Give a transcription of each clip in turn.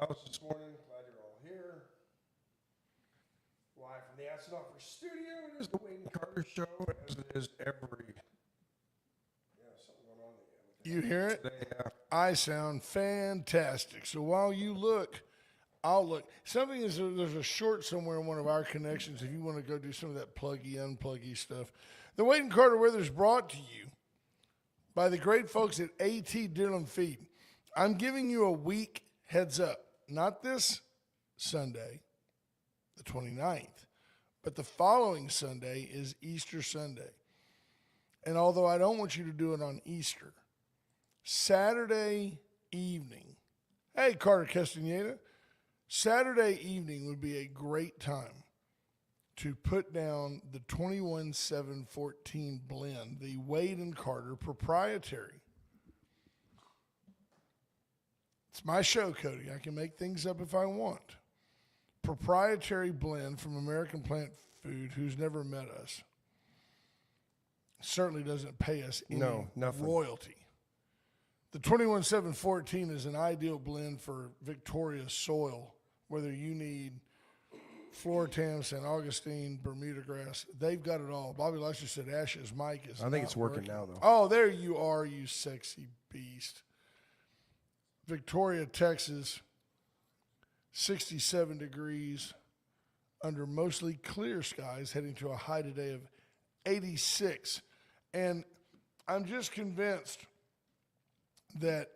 house this morning. Glad you're all here. Live from the Acid Offer Studio. It is the Wayne Carter Show, as it is every. Yeah, something going on there. You hear it? Today, I sound fantastic. So while you look, I'll look. Something is there's a short somewhere in one of our connections if you want to go do some of that pluggy, unpluggy stuff. The Wade and Carter Weather is brought to you by the great folks at AT Deer Feed. I'm giving you a week heads up. Not this Sunday, the 29th, but the following Sunday is Easter Sunday. And although I don't want you to do it on Easter, Saturday evening, hey, Carter Castaneda, Saturday evening would be a great time to put down the 21-7-14 blend, the Wade and Carter proprietary. It's my show, Cody. I can make things up if I want. Proprietary blend from American Plant Food, who's never met us. Certainly doesn't pay us any nothing. royalty. The 21-7-14 is an ideal blend for Victoria soil, whether you need Floritam, St. Augustine, Bermuda grass. They've got it all. Bobby Lester said Ash's mic is I think it's working now, though. Oh, there you are, you sexy beast. Victoria, Texas, 67 degrees under mostly clear skies, heading to a high today of 86. And I'm just convinced that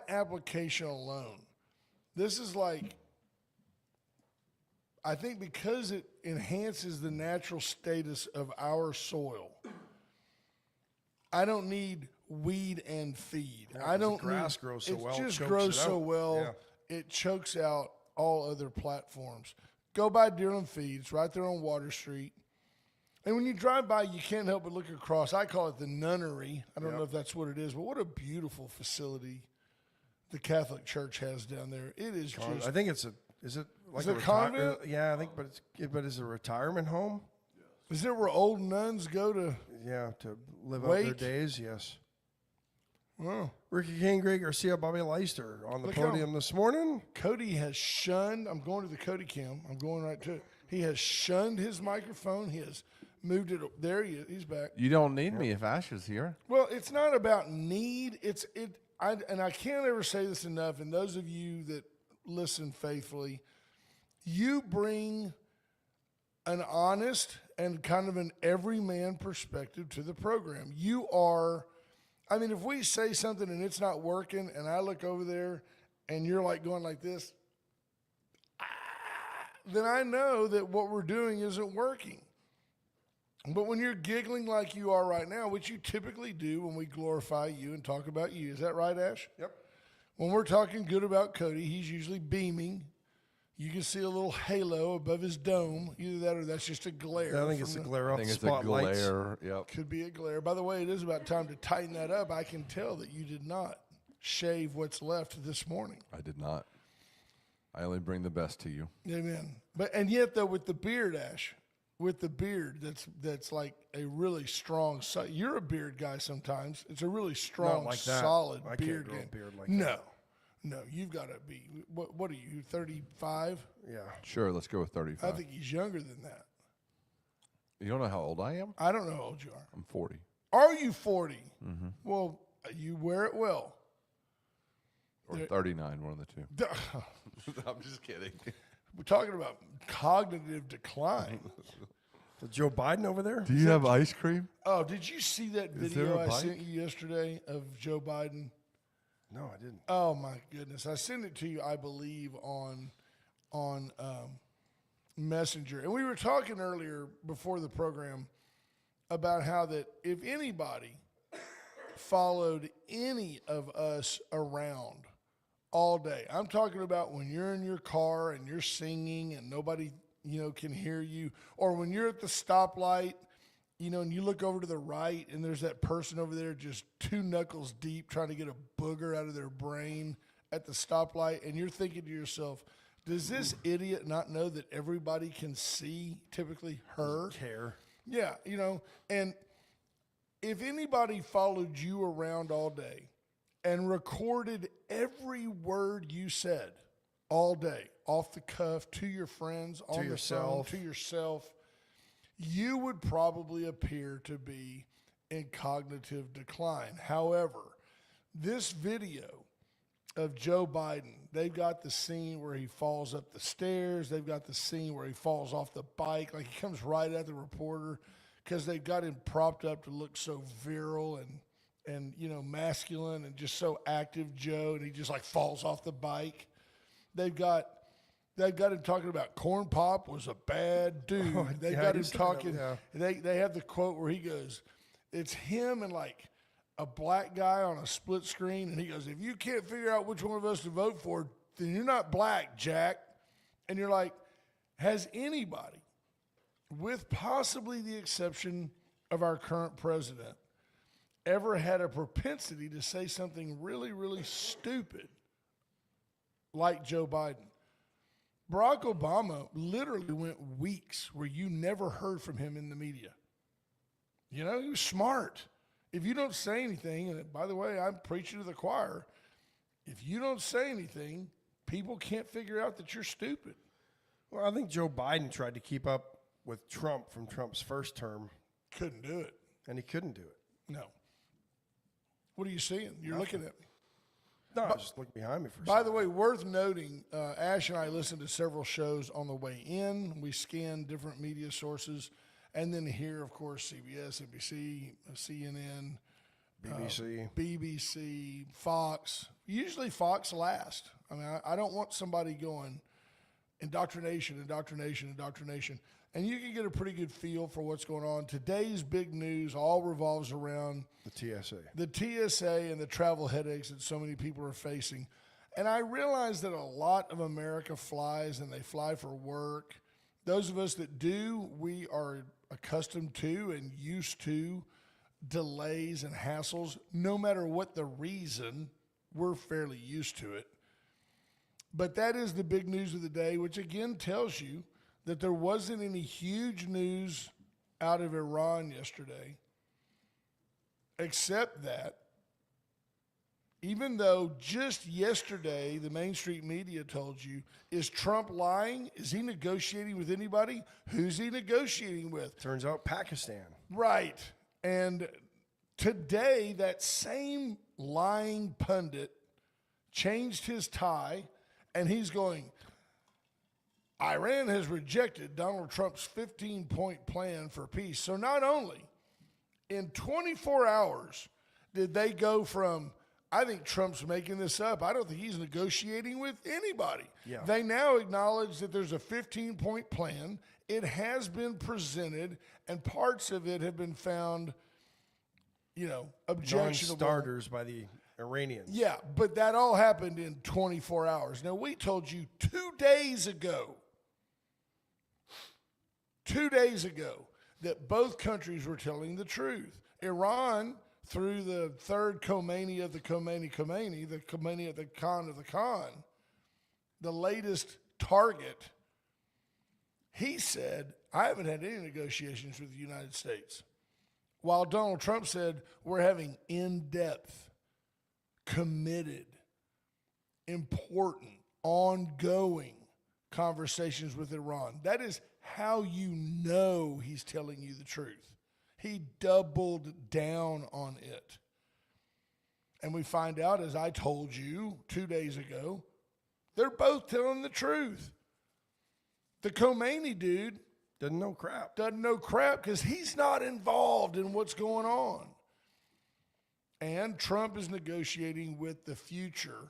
application alone, this is like, I think because it enhances the natural status of our soil, I don't need weed and feed. Yeah, I 'cause the don't grass need, grows so it well, it just chokes grows it so out. well, Yeah. it chokes out all other platforms. Go by Deerland Feeds, right there on Water Street. And when you drive by, you can't help but look across. I call it the nunnery. I don't know if that's what it is, but what a beautiful facility the Catholic Church has down there. It is just. I think it's a. Is it like Is it a convent? Yeah, I think, but is it a retirement home? Is it where old nuns go to? Yeah, to live out their Wake? days. Yes. Well, Ricky King, Greg Garcia, Bobby Leister on the Look how- podium this morning. Cody has shunned. I'm going to the Cody cam. I'm going right to it. He has shunned his microphone. He has moved it. There he is. He's back. You don't need me if Ash is here. Well, it's not about need. I can't ever say this enough. And those of you that listen faithfully, you bring an honest and kind of an everyman perspective to the program. You are, I mean, if we say something and it's not working, and I look over there and you're like going like this, then I know that what we're doing isn't working. But when you're giggling like you are right now, which you typically do when we glorify you and talk about you, is that right, Ash? Yep. When we're talking good about Cody, he's usually beaming. You can see a little halo above his dome. Either that or that's just a glare. I think it's a glare I off think the it's a spotlights. glare. Yep. Could be a glare. By the way, it is about time to tighten that up. I can tell that you did not shave what's left this morning. I did not. I only bring the best to you. Amen. And yet though, with the beard, Ash, with the beard, that's like a really strong. You're a beard guy sometimes. It's a really strong, like that. solid I can't beard grow a game. beard like no, that. no, you've got to be. What are you? 35? Yeah. Sure, let's go with I 35. think he's younger than that. You don't know how old I am? I don't know how old you are. I'm 40. Are you 40? Mm-hmm. Well, you wear it well. Or 39, one of the two. I'm just kidding. We're talking about cognitive decline. Is Joe Biden over there? Do you have ice cream? Oh, did you see that Is there video a I bike? sent you yesterday of Joe Biden? No, I didn't. Oh my goodness! I sent it to you, I believe, on Messenger, and we were talking earlier before the program about how that if anybody followed any of us around all day, I'm talking about when you're in your car and you're singing and nobody can hear you, or when you're at the stoplight. And you look over to the right, and there's that person over there just 2 knuckles deep trying to get a booger out of their brain at the stoplight, and you're thinking to yourself, does this idiot not know that everybody can see, typically her? Care. Yeah, and if anybody followed you around all day and recorded every word you said, all day, off the cuff, to your friends, on the phone, yourself. to yourself, you would probably appear to be in cognitive decline. However, this video of Joe Biden, they've got the scene where he falls up the stairs. They've got the scene where he falls off the bike. Like he comes right at the reporter because they've got him propped up to look so virile and masculine and just so active, Joe. And he just like falls off the bike. They've got him talking about Corn Pop was a bad dude. They've got him talking. They have the quote where he goes, it's him and like a black guy on a split screen, and he goes, if you can't figure out which one of us to vote for, then you're not black, Jack. And you're like, has anybody, with possibly the exception of our current president, ever had a propensity to say something really, really stupid like Joe Biden? Barack Obama literally went weeks where you never heard from him in the media. He was smart. If you don't say anything, and by the way, I'm preaching to the choir, if you don't say anything, people can't figure out that you're stupid. Well, I think Joe Biden tried to keep up with Trump from Trump's first term. Couldn't do it. And he couldn't do it. No. What are you seeing? You're looking at me. No, I just look behind me for a By second. the way, worth noting, Ash and I listened to several shows on the way in. We scanned different media sources. And then here, of course, CBS, NBC, CNN, BBC, Fox. Usually Fox last. I mean, I don't want somebody going indoctrination. And you can get a pretty good feel for what's going on. Today's big news all revolves around the TSA. The TSA and the travel headaches that so many people are facing. And I realize that a lot of America flies, and they fly for work. Those of us that do, we are accustomed to and used to delays and hassles. No matter what the reason, we're fairly used to it. But that is the big news of the day, which again tells you that there wasn't any huge news out of Iran yesterday, except that even though just yesterday the mainstream media told you, is Trump lying? Is he negotiating with anybody? Who's he negotiating with? Turns out Pakistan. Right. And today that same lying pundit changed his tie, and he's going, Iran has rejected Donald Trump's 15-point plan for peace. So not only in 24 hours did they go from, I think Trump's making this up, I don't think he's negotiating with anybody. Yeah. They now acknowledge that there's a 15-point plan. It has been presented, and parts of it have been found, objectionable. Non-starters by the Iranians. Yeah, but that all happened in 24 hours. Now, we told you 2 days ago, that both countries were telling the truth. Iran, through the third Khomeini of the Khomeini, the Khomeini of the Khan of the Khan, the latest target, he said, I haven't had any negotiations with the United States. While Donald Trump said, we're having in-depth, committed, important, ongoing conversations with Iran. That is how you know he's telling you the truth. He doubled down on it. And we find out, as I told you 2 days ago, they're both telling the truth. The Khomeini dude Doesn't know crap. doesn't know crap because he's not involved in what's going on. And Trump is negotiating with the future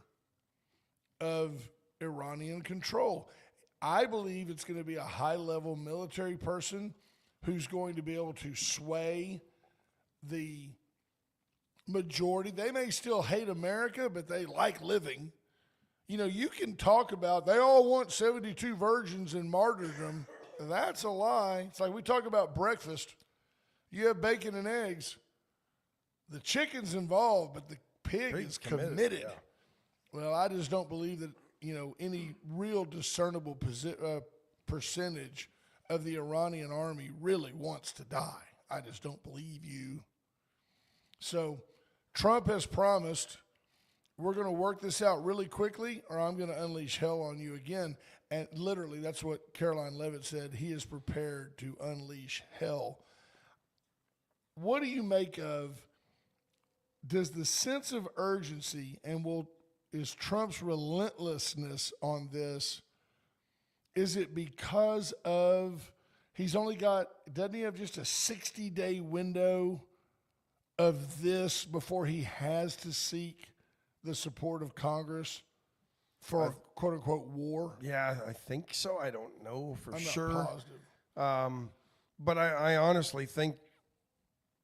of Iranian control. I believe it's going to be a high-level military person who's going to be able to sway the majority. They may still hate America, but they like living. You can talk about, they all want 72 virgins and martyrdom. That's a lie. It's like we talk about breakfast. You have bacon and eggs. The chicken's involved, but the pig is committed. Yeah. Well, I just don't believe that, any real discernible percentage of the Iranian army really wants to die. I just don't believe you. So Trump has promised we're going to work this out really quickly, or I'm going to unleash hell on you again. And literally, that's what Caroline Levitt said. He is prepared to unleash hell. What do you make of, does the sense of urgency is Trump's relentlessness on this, is it because of, doesn't he have just a 60-day window of this before he has to seek the support of Congress for a quote-unquote war? Yeah, I think so. I don't know for I'm sure. not positive. But I honestly think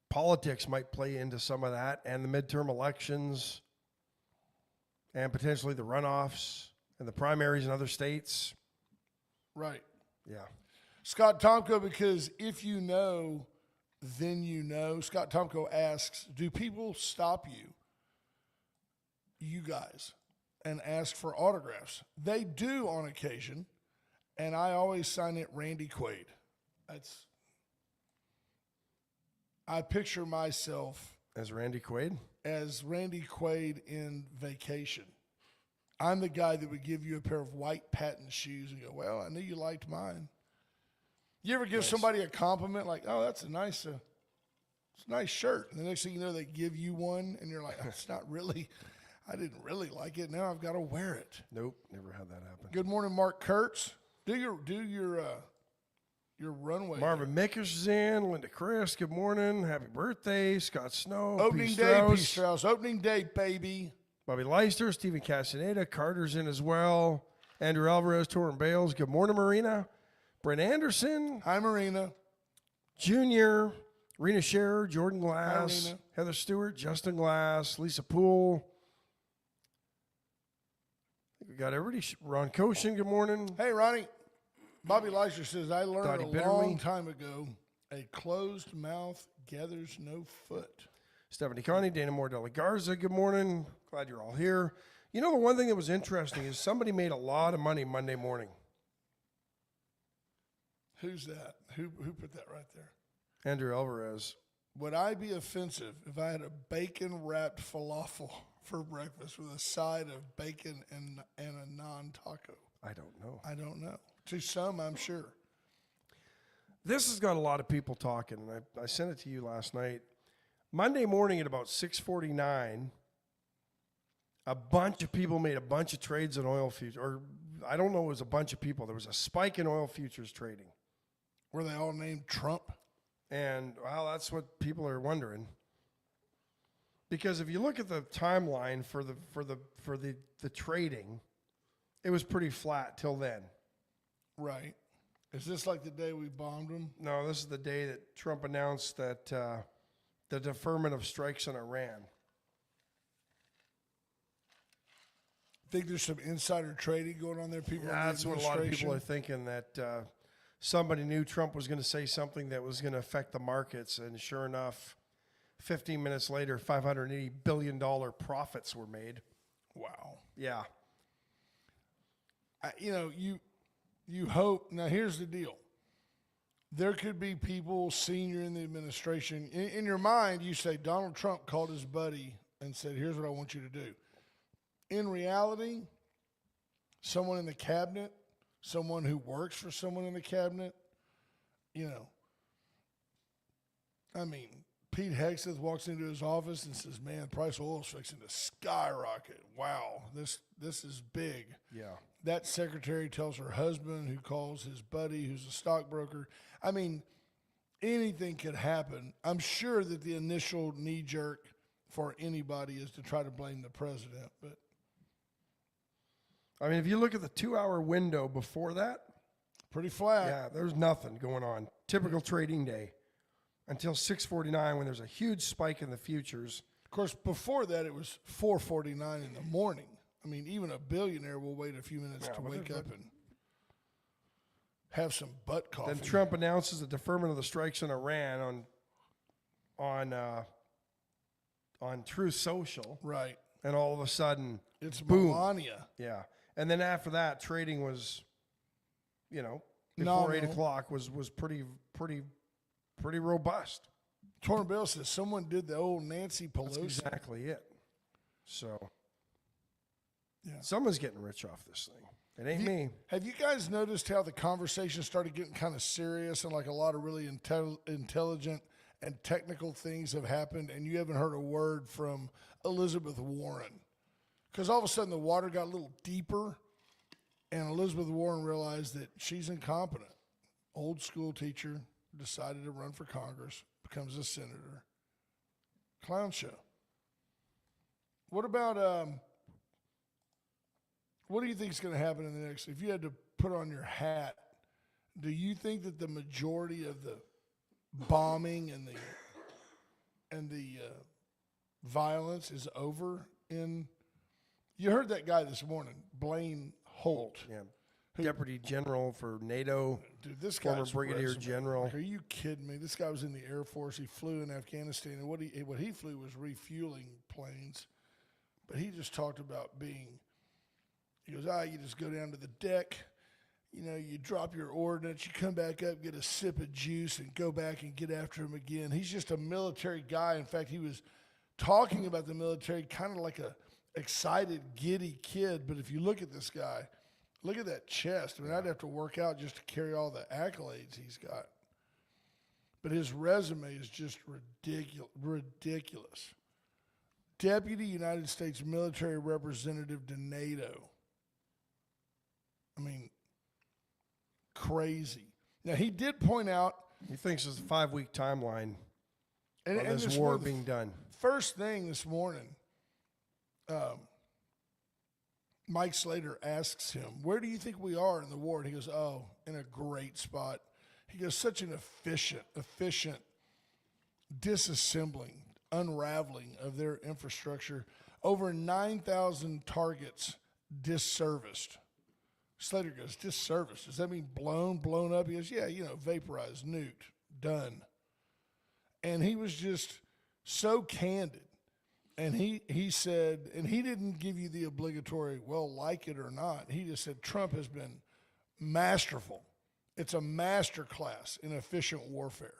politics might play into some of that, and the midterm elections, and potentially the runoffs and the primaries in other states. Right. Yeah. Scott Tomko, because if you know, then you know. Scott Tomko asks, do people stop you guys, and ask for autographs? They do on occasion, and I always sign it Randy Quaid. I picture myself As Randy Quaid? as Randy Quaid in Vacation. I'm the guy that would give you a pair of white patent shoes and go, well, I knew you liked mine. You ever give somebody a compliment like, oh, that's a nice shirt. And the next thing you know, they give you one, and you're like, it's not really, I didn't really like it. Now I've got to wear it. Nope, never had that happen. Good morning, Mark Kurtz. Do your runway. Marvin Mickers is in. Linda Chris, good morning. Happy birthday. Scott Snow. Opening P. day, Strauss. P. Strauss. Opening day, baby. Bobby Leister, Stephen Castaneda, Carter's in as well. Andrew Alvarez, Torrin Bales. Good morning, Marina. Brent Anderson, Hi, Marina. Junior, Rena Scherer, Jordan Glass, Rena. Heather Stewart, Justin Glass, Lisa Poole. I think we got everybody. Ron Koshin, good morning. Hey, Ronnie. Bobby Leister says, I learned Dottie a Bitterly. long time ago, a closed mouth gathers no foot. Stephanie Connie, Dana Moore Della Garza, good morning. Glad you're all here. You know, the one thing that was interesting is somebody made a lot of money Monday morning. Who's that? Who put that right there? Andrew Alvarez. Would I be offensive if I had a bacon-wrapped falafel for breakfast with a side of bacon and a non-taco? I don't know. I don't know. To some, I'm sure. This has got a lot of people talking, and I sent it to you last night. Monday morning at about 6:49, a bunch of people made a bunch of trades in oil futures. Or I don't know, it was a bunch of people. There was a spike in oil futures trading. Were they all named Trump? And, well, that's what people are wondering. Because if you look at the timeline for the trading, it was pretty flat till then. Right. Is this like the day we bombed them? No, this is the day that Trump announced that the deferment of strikes on Iran. Think there's some insider trading going on there? People, Yeah, that's what a lot of people are thinking, that somebody knew Trump was going to say something that was going to affect the markets, and sure enough, 15 minutes later, $580 billion profits were made. Wow. Yeah. You hope. Now, here's the deal. There could be people senior in the administration. In your mind, you say Donald Trump called his buddy and said, here's what I want you to do. In reality, someone in the cabinet, someone who works for someone in the cabinet, Pete Hegseth walks into his office and says, man, the price of oil is fixing to skyrocket. Wow, this is big. Yeah. That secretary tells her husband, who calls his buddy, who's a stockbroker. Anything could happen. I'm sure that the initial knee jerk for anybody is to try to blame the president. But if you look at the 2-hour window before that, pretty flat. yeah, there's nothing going on. Typical trading day until 6:49 when there's a huge spike in the futures. Of course, before that, it was 4:49 in the morning. Even a billionaire will wait a few minutes to wake up and have some butt coffee. Then Trump announces the deferment of the strikes on Iran on Truth Social. Right. And all of a sudden, It's boom. Melania. Yeah. And then after that, trading was, before Nominal. 8 o'clock was pretty robust. Torrin Bale says someone did the old Nancy That's Pelosi. exactly it. So, Someone's getting rich off this thing. It ain't me. Have you guys noticed how the conversation started getting kind of serious and like a lot of really intelligent and technical things have happened, and you haven't heard a word from Elizabeth Warren? Because all of a sudden the water got a little deeper, and Elizabeth Warren realized that she's incompetent. Old school teacher, decided to run for Congress, becomes a senator. Clown show. What about what do you think is going to happen in the next? If you had to put on your hat, do you think that the majority of the bombing and the violence is over? You heard that guy this morning, Blaine Holt. Yeah. Deputy General for NATO. Dude, this former guy's Brigadier resume. General. Like, are you kidding me? This guy was in the Air Force. He flew in Afghanistan, and what he flew was refueling planes. But he just talked about being. He goes, you just go down to the deck, you drop your ordnance, you come back up, get a sip of juice, and go back and get after him again. He's just a military guy. In fact, he was talking about the military kind of like a excited, giddy kid. But if you look at this guy, look at that chest. I mean, I'd have to work out just to carry all the accolades he's got. But his resume is just ridiculous. Deputy United States Military Representative to NATO. I mean, crazy. Now, he did point out. He thinks it's a 5-week timeline and on this war being done. First thing this morning, Mike Slater asks him, where do you think we are in the war? And he goes, in a great spot. He goes, such an efficient disassembling, unraveling of their infrastructure. Over 9,000 targets disserviced. Slater goes, disserviced? Does that mean blown up? He goes, yeah, vaporized, nuked, done. And he was just so candid. And he said, and he didn't give you the obligatory, well, like it or not. He just said Trump has been masterful. It's a master class in efficient warfare.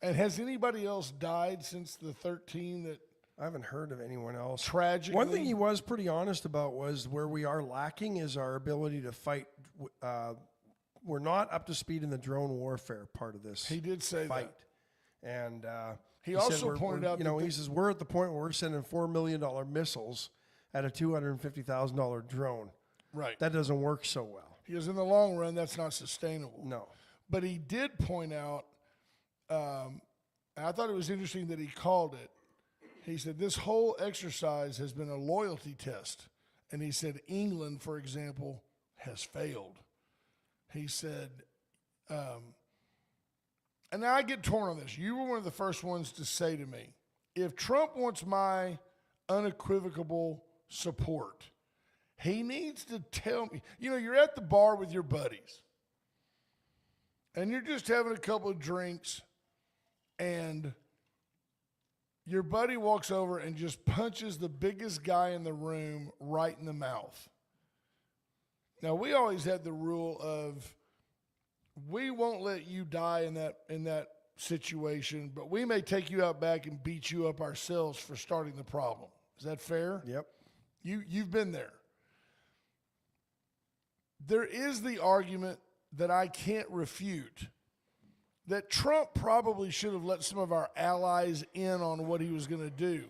And has anybody else died since the 13 that I haven't heard of anyone else. tragically? One thing he was pretty honest about was where we are lacking is our ability to fight. We're not up to speed in the drone warfare part of this. He did say fight. that. And he said also pointed out that he says we're at the point where we're sending $4 million missiles at a $250,000 drone. Right. That doesn't work so well. He goes, in the long run, that's not sustainable. No. But he did point out, and I thought it was interesting that he called it. He said, this whole exercise has been a loyalty test. And he said, England, for example, has failed. He said, and now I get torn on this. You were one of the first ones to say to me, if Trump wants my unequivocal support, he needs to tell me. You're at the bar with your buddies, and you're just having a couple of drinks, and your buddy walks over and just punches the biggest guy in the room right in the mouth. Now, we always had the rule of we won't let you die in that situation, but we may take you out back and beat you up ourselves for starting the problem. Is that fair? Yep. You've been there. There is the argument that I can't refute that Trump probably should have let some of our allies in on what he was going to do.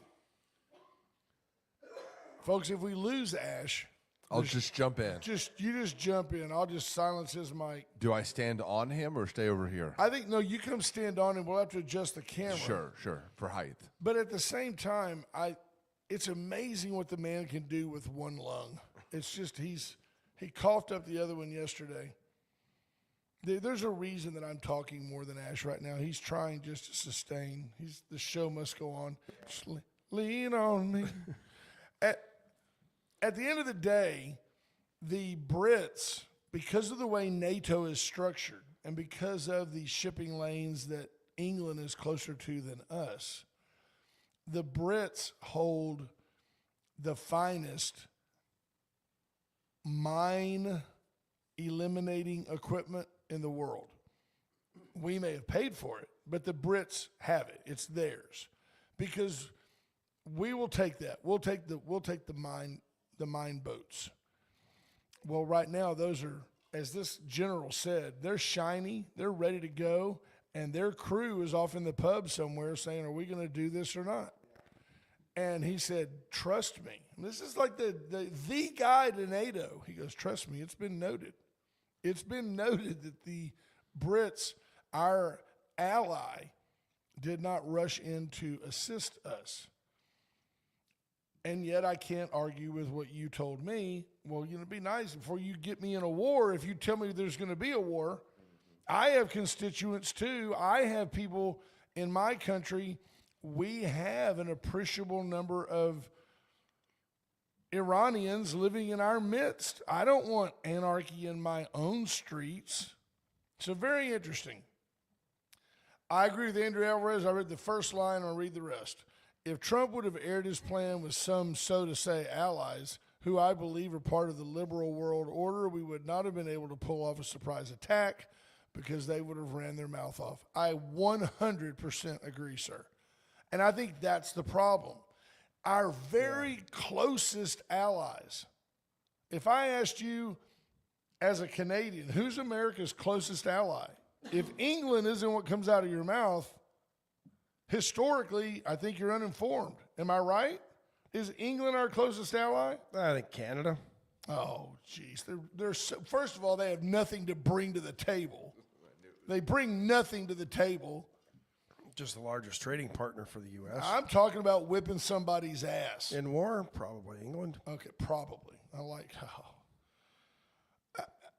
Folks, if we lose Ash, I'll just jump in. you just jump in. I'll just silence his mic. Do I stand on him or stay over here? I think, no, you come stand on him. We'll have to adjust the camera. Sure, for height. But at the same time, it's amazing what the man can do with one lung. It's just he coughed up the other one yesterday. There's a reason that I'm talking more than Ash right now. He's trying just to sustain. The show must go on. Just lean on me. At the end of the day, the Brits, because of the way NATO is structured and because of the shipping lanes that England is closer to than us, the Brits hold the finest mine eliminating equipment in the world. We may have paid for it, but the Brits have it. It's theirs. Because we will take that. We'll take the the mine boats. Well, right now, those are, as this general said, they're shiny, they're ready to go, and their crew is off in the pub somewhere saying, are we going to do this or not? And he said, trust me. This is like the guy to NATO. He goes, trust me, it's been noted. It's been noted that the Brits, our ally, did not rush in to assist us. And yet I can't argue with what you told me. Well, it'd be nice before you get me in a war, if you tell me there's going to be a war. I have constituents too. I have people in my country. We have an appreciable number of Iranians living in our midst. I don't want anarchy in my own streets. So very interesting. I agree with Andrew Alvarez. I read the first line. I'll read the rest. If Trump would have aired his plan with some, so to say, allies, who I believe are part of the liberal world order, we would not have been able to pull off a surprise attack because they would have ran their mouth off. I 100% agree, sir. And I think that's the problem. Our very closest allies. If I asked you as a Canadian, who's America's closest ally? If England isn't what comes out of your mouth, historically, I think you're uninformed. Am I right? Is England our closest ally? I think Canada. Oh, geez. They're so, first of all, they have nothing to bring to the table. They bring nothing to the table. Just the largest trading partner for the U.S. I'm talking about whipping somebody's ass. In war, probably England. Okay, probably. I like how.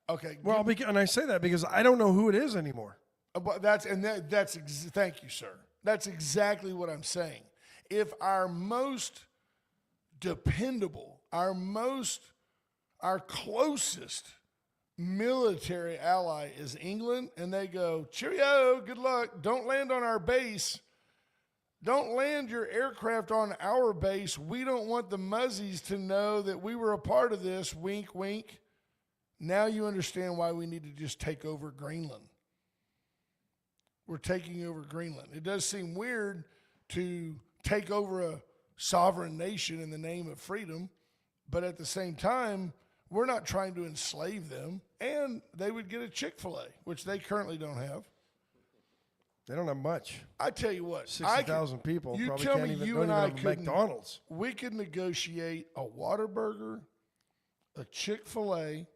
Okay. Well, and I say that because I don't know who it is anymore. But thank you, sir. That's exactly what I'm saying. If our most dependable, our closest military ally is England, and they go, cheerio, good luck, don't land on our base. Don't land your aircraft on our base. We don't want the Muzzies to know that we were a part of this, wink, wink. Now you understand why we need to just take over Greenland. We're taking over Greenland. It does seem weird to take over a sovereign nation in the name of freedom, but at the same time, we're not trying to enslave them, and they would get a Chick-fil-A, which they currently don't have. They don't have much. I tell you what, 60,000 people you probably tell can't me even, you don't and even I have a couldn't- McDonald's. we could negotiate a Whataburger, a Chick-fil-A.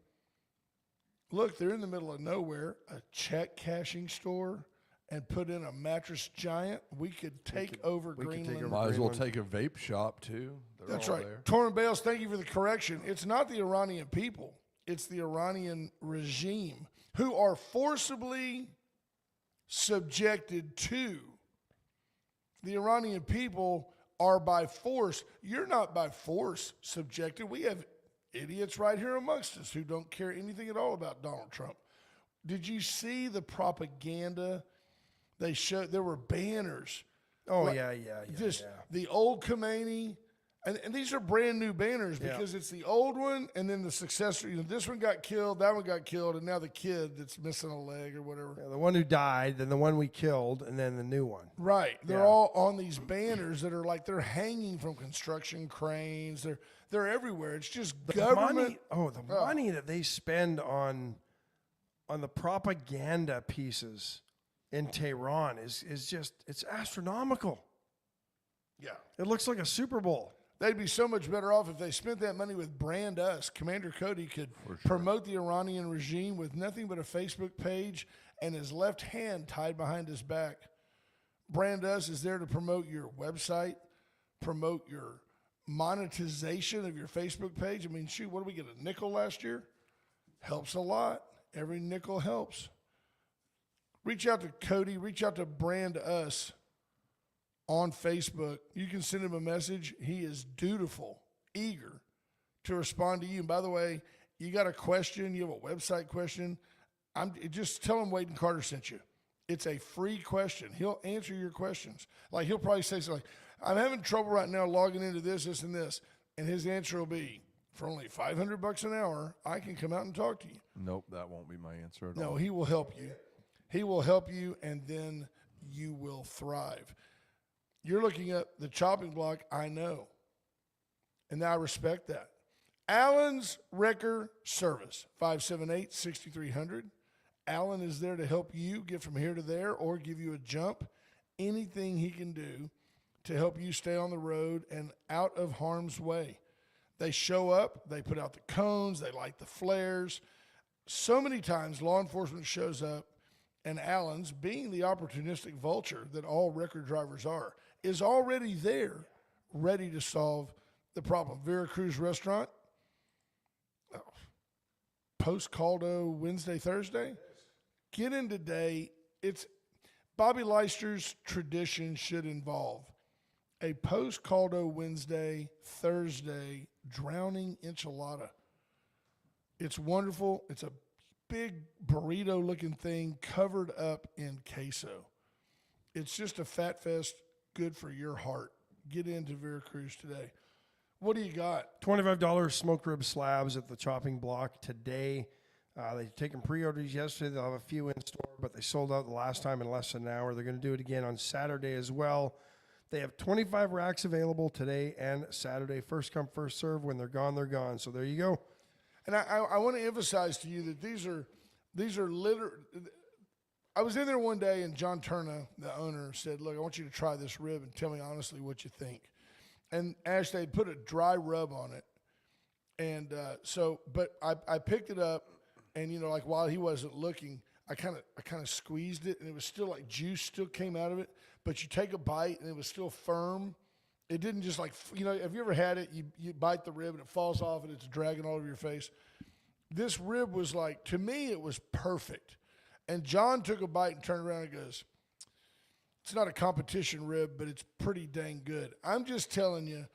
Look, they're in the middle of nowhere, a check cashing store, and put in a mattress giant. We could take over we could take Greenland. over Might as well Greenland. take a vape shop too. They're That's all right. there. Torrin Bales, thank you for the correction. It's not the Iranian people. It's the Iranian regime who are forcibly subjected to. The Iranian people are by force. You're not by force subjected. We have idiots right here amongst us who don't care anything at all about Donald Trump. Did you see the propaganda they showed? There were banners. Oh, Like, yeah. The old Khomeini, and these are brand new banners because it's the old one and then the successor. You know, this one got killed, that one got killed, and now the kid that's missing a leg or whatever. Yeah, the one who died, then the one we killed, and then the new one. Right. They're Yeah. all on these banners that are like they're hanging from construction cranes. They're everywhere. It's just government. The money that they spend on the propaganda pieces in Tehran is just, it's astronomical. Yeah. It looks like a Super Bowl. They'd be so much better off if they spent that money with Brand Us. Commander Cody could promote the Iranian regime with nothing but a Facebook page and his left hand tied behind his back. Brand Us is there to promote your website, promote your monetization of your Facebook page. I mean, shoot, what did we get, a nickel last year? Helps a lot. Every nickel helps. Reach out to Cody. Reach out to Brand Us on Facebook. You can send him a message. He is dutiful, eager to respond to you. And by the way, you got a question, you have a website question, just tell him Wade and Carter sent you. It's a free question. He'll answer your questions. Like he'll probably say something like, I'm having trouble right now logging into this, this, and this. And his answer will be, for only $500 an hour, I can come out and talk to you. Nope, that won't be my answer at all. No, he will help you. He will help you, and then you will thrive. You're looking at the chopping block, I know. And I respect that. Allen's Wrecker Service, 578-6300. Allen is there to help you get from here to there or give you a jump. Anything he can do to help you stay on the road and out of harm's way. They show up, they put out the cones, they light the flares. So many times law enforcement shows up, and Allen's, being the opportunistic vulture that all record drivers are, is already there, ready to solve the problem. Veracruz Restaurant, post-Caldo Wednesday, Thursday. Get in today. It's Bobby Leister's tradition should involve a post-Caldo Wednesday, Thursday drowning enchilada. It's wonderful. It's a big burrito-looking thing covered up in queso. It's just a fat fest, good for your heart. Get into Veracruz today. What do you got? $25 smoked rib slabs at the chopping block today. They've taken pre-orders yesterday. They'll have a few in store, but they sold out the last time in less than an hour. They're going to do it again on Saturday as well. They have 25 racks available today and Saturday. First come, first serve. When they're gone, they're gone. So there you go. And I want to emphasize to you that these are literally. I was in there one day, and John Turna, the owner, said, "Look, I want you to try this rib and tell me honestly what you think." And Ash, they put a dry rub on it, and but I picked it up, and like while he wasn't looking, I kind of squeezed it, and it was still like juice still came out of it. But you take a bite, and it was still firm. It didn't just have you ever had it? You bite the rib and it falls off and it's dragging all over your face. This rib was to me, it was perfect. And John took a bite and turned around and goes, "It's not a competition rib, but it's pretty dang good." I'm just telling you,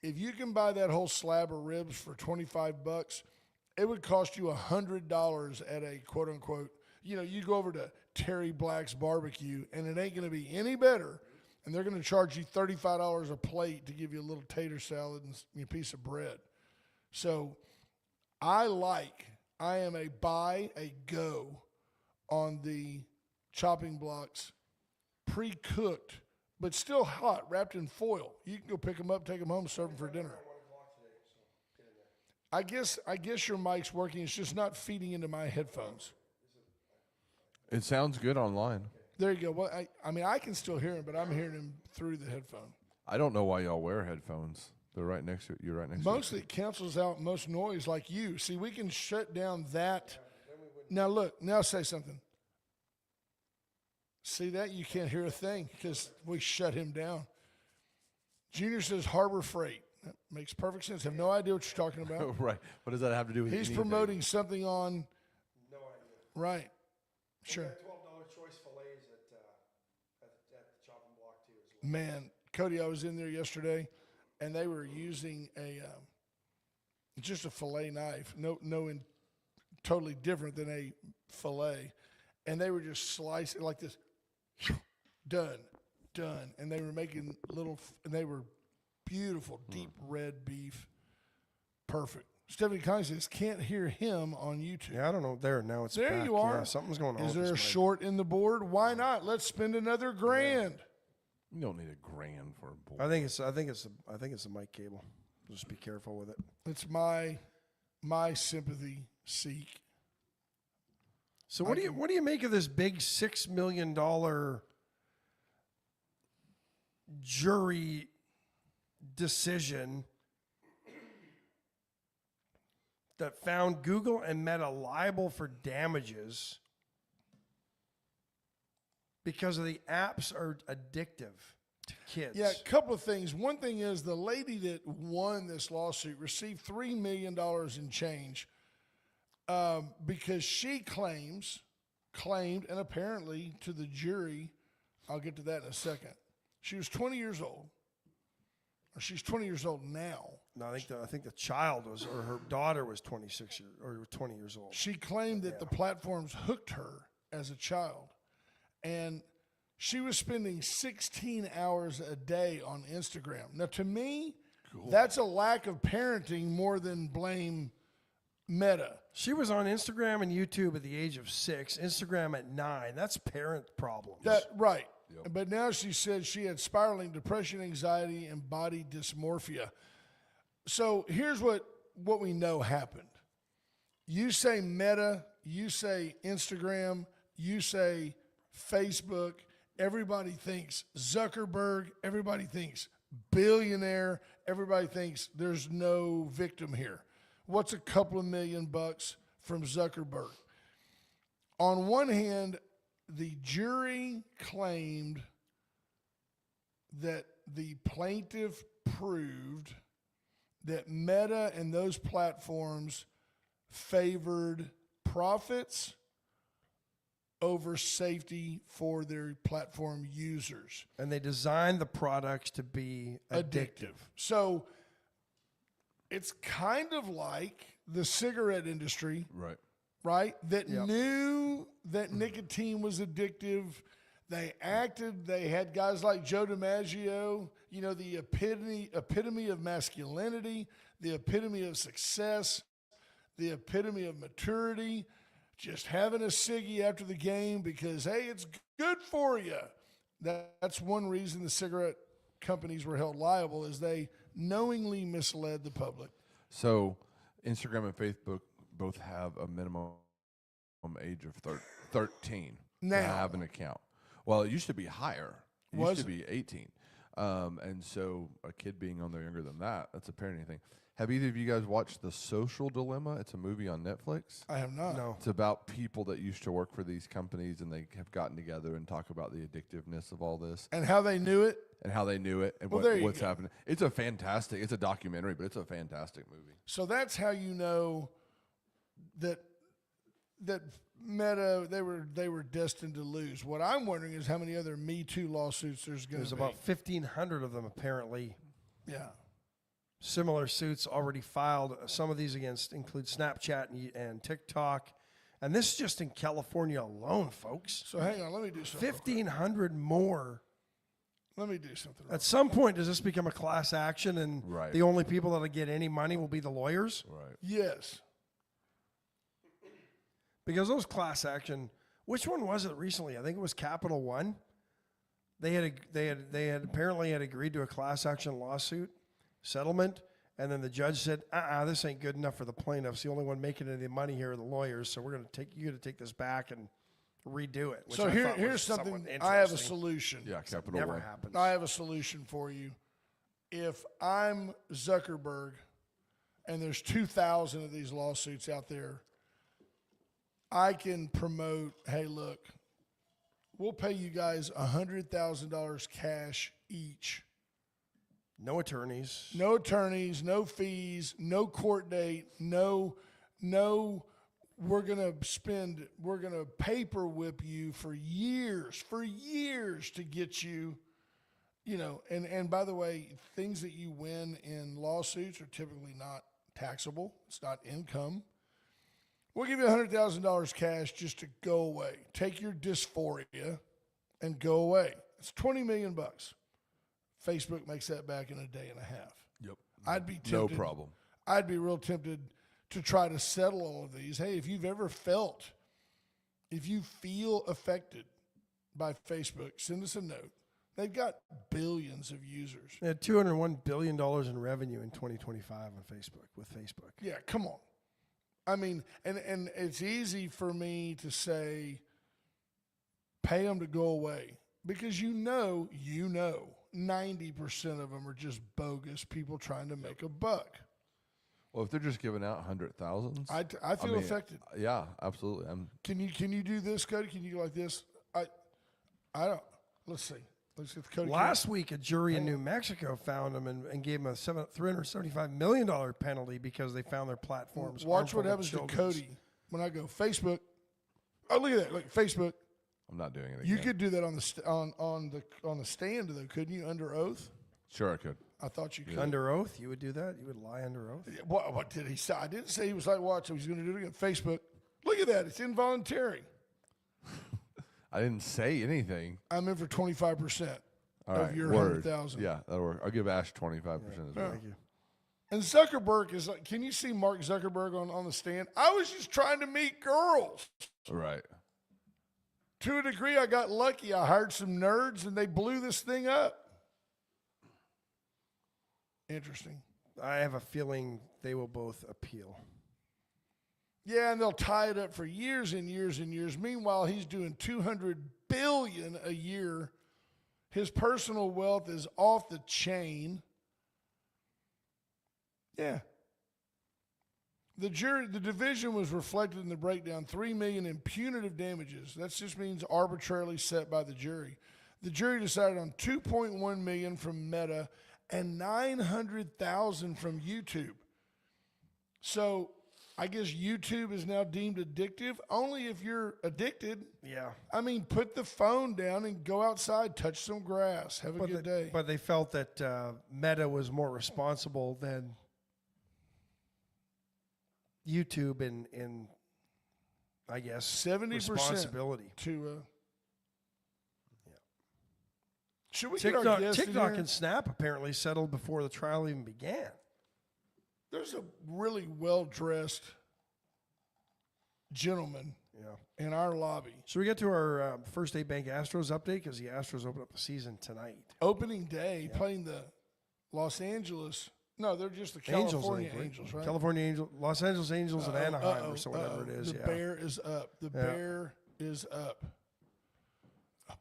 if you can buy that whole slab of ribs for $25, it would cost you $100 at a quote unquote, you go over to Terry Black's barbecue and it ain't going to be any better. And they're going to charge you $35 a plate to give you a little tater salad and a piece of bread. So I am a buy, a go on the chopping blocks, pre-cooked, but still hot, wrapped in foil. You can go pick them up, take them home, serve them for dinner. I guess your mic's working. It's just not feeding into my headphones. It sounds good online. There you go. Well, I can still hear him, but I'm hearing him through the headphone. I don't know why y'all wear headphones. They're right next to you're right next to Mostly it cancels out most noise like you. See, we can shut down that. Now look, now say something. See that? You can't hear a thing because we shut him down. Junior says Harbor Freight. That makes perfect sense. Have no idea what you're talking about. Right. What does that have to do with He's anything? promoting something on. No idea. Right. Sure. $12 choice fillets at the chopping block too as well. Man, Cody, I was in there yesterday, and they were using just a fillet knife. Totally different than a fillet, and they were just slicing like this. Done, and they were making and they were beautiful, deep red beef, perfect. Stephanie Connie says can't hear him on YouTube. Yeah, I don't know. Now it's There back. you are. Yeah, something's going on. Is with there a this mic. short in the board? Why not? Let's spend another $1,000. You don't need $1,000 for a bowl. I think it's a mic cable. Just be careful with it. It's my sympathy seek. So what do you make of this big $6 million jury decision that found Google and Meta liable for damages because of the apps are addictive to kids? Yeah, a couple of things. One thing is the lady that won this lawsuit received $3 million in change because she claimed, and apparently to the jury, I'll get to that in a second, she was 20 years old, or she's 20 years old now. No, I think the child was, or her daughter was 20 years old. She claimed that the platforms hooked her as a child, and she was spending 16 hours a day on Instagram. Now, to me, that's a lack of parenting more than blame Meta. She was on Instagram and YouTube at the age of 6, Instagram at 9. That's parent problems. Right. Yep. But now she said she had spiraling depression, anxiety, and body dysmorphia. So here's what what we know happened. You say Meta, you say Instagram, you say Facebook, everybody thinks Zuckerberg, everybody thinks billionaire, everybody thinks there's no victim here. What's a couple of $1,000,000 from Zuckerberg? On one hand, the jury claimed that the plaintiff proved that Meta and those platforms favored profits over safety for their platform users. And they designed the products to be addictive. So it's kind of like the cigarette industry, Right. right? That knew that nicotine was addictive. They acted, they had guys like Joe DiMaggio, you know, the epitome of masculinity, the epitome of success, the epitome of maturity, just having a ciggy after the game because, hey, it's good for you. That's one reason the cigarette companies were held liable is they knowingly misled the public. So Instagram and Facebook both have a minimum age of 13 Now. to have an account. Well, it used to be higher. It Was used to be 18. And so a kid being on there younger than that, that's a parenting thing. Have either of you guys watched The Social Dilemma? It's a movie on Netflix. I have not. No. It's about people that used to work for these companies and they have gotten together and talk about the addictiveness of all this And how they knew it. and how they knew it and Well, there you what's go. happening. It's a documentary, but it's a fantastic movie. So that's how you know that Meta they were destined to lose. What I'm wondering is how many other Me Too lawsuits there's going There's to be. about 1,500 of them apparently. Yeah. Similar suits already filed. Some of these include Snapchat and TikTok. And this is just in California alone, folks. So hang on, let me do something. 1,500 more. Let me do something. At some point, does this become a class action and Right. the only people that'll get any money will be the lawyers? Right. Yes. Because those class action, which one was it recently? I think it was Capital One. They had apparently had agreed to a class action lawsuit settlement, and then the judge said, this ain't good enough for the plaintiffs. The only one making any money here are the lawyers, so we're going to take this back and redo it. Which So I thought here's was somewhat something. I have a interesting. solution. Yeah, Capital Never One. happens. I have a solution for you. If I'm Zuckerberg and there's 2,000 of these lawsuits out there, I can promote, hey, look, we'll pay you guys $100,000 cash each. No attorneys. No attorneys, no fees, no court date, no, we're going to paper whip you for years to get you, you know, and by the way, things that you win in lawsuits are typically not taxable. It's not income. We'll give you $100,000 cash just to go away. Take your dysphoria and go away. It's $20 million. Facebook makes that back in a day and a half. Yep. I'd be tempted. No problem. I'd be real tempted to try to settle all of these. Hey, if you feel affected by Facebook, send us a note. They've got billions of users. They had $201 billion in revenue in 2025 on Facebook with Facebook. Yeah, come on. I mean, and it's easy for me to say, pay them to go away because you know, 90% of them are just bogus people trying to make a buck. Well, if they're just giving out 100,000s, I feel affected. Yeah, absolutely. Can you do this, Cody? Can you go like this? I don't. Let's see. Let's see if Cody. Last week, a jury in New Mexico found them and gave them a $375 million penalty because they found their platforms. Watch what harmful happens to children's. Cody when I go Facebook. Oh, look at that! Look, Facebook. I'm not doing it You again. could do that on the stand though, couldn't you? Under oath. Sure, I could. I thought you could. Under oath, you would do that? You would lie under oath? What did he say? I didn't say he was like, watch, he was going to do it again. Facebook. Look at that. It's involuntary. I didn't say anything. I'm in for 25% All of right, your word. 100,000. Yeah, that'll work. I'll give Ash 25% as well. Thank you. And Zuckerberg is like, can you see Mark Zuckerberg on the stand? I was just trying to meet girls. Right. To a degree, I got lucky. I hired some nerds and they blew this thing up. Interesting. I have a feeling they will both appeal. Yeah, and they'll tie it up for years and years and years. Meanwhile, he's doing $200 billion a year. His personal wealth is off the chain. Yeah. The division was reflected in the breakdown, $3 million in punitive damages. That just means arbitrarily set by the jury. The jury decided on $2.1 million from Meta and $900,000 from YouTube. So I guess YouTube is now deemed addictive only if you're addicted. Yeah. I mean, put the phone down and go outside, touch some grass, have a good day. But they felt that Meta was more responsible than YouTube in I guess 70% responsibility. to Should we get our TikTok, guest in TikTok here? and Snap apparently settled before the trial even began. There's a really well-dressed gentleman Yeah. in our lobby. So we get to our First State Bank Astros update because the Astros open up the season tonight. Opening day, playing the Los Angeles. No, they're just the California I think. Angels, right? California Angels, Los Angeles Angels, and Anaheim, or so whatever it is. The Yeah. bear is up. The bear is up.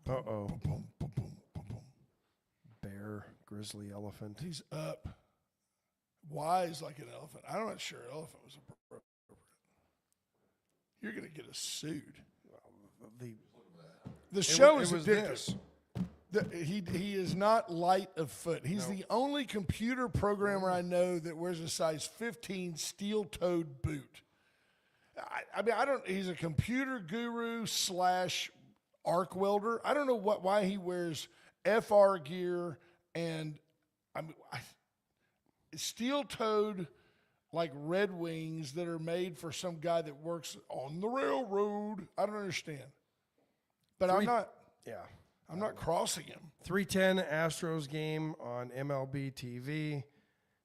Uh-oh. Boom, boom, boom, boom, boom, boom. Bear, grizzly, elephant. He's up. Wise like an elephant. I'm not sure elephant was appropriate. You're going to get us sued. The show is was addictive. this. He is not light of foot. He's the only computer programmer I know that wears a size 15 steel-toed boot. I mean, I don't. He's a computer guru / arc welder. I don't know why he wears FR gear and steel-toed like Red Wings that are made for some guy that works on the railroad. I don't understand. But I'm not crossing him. 3:10 Astros game on MLB TV.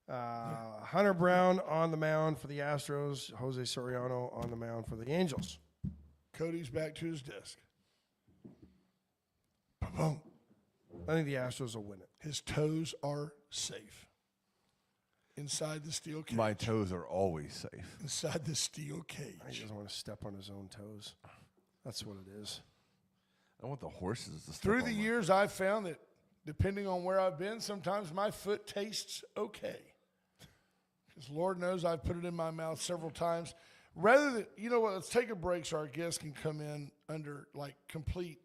Hunter Brown on the mound for the Astros. Jose Soriano on the mound for the Angels. Cody's back to his desk. Boom. I think the Astros will win it. His toes are safe. Inside the steel cage. My toes are always safe. Inside the steel He cage. doesn't want to step on his own toes. That's what it is. I want the horses to step Through on the my- years, I've found that depending on where I've been, sometimes my foot tastes okay. Because Lord knows I've put it in my mouth several times. Rather than, you know what, let's take a break so our guest can come in under like complete,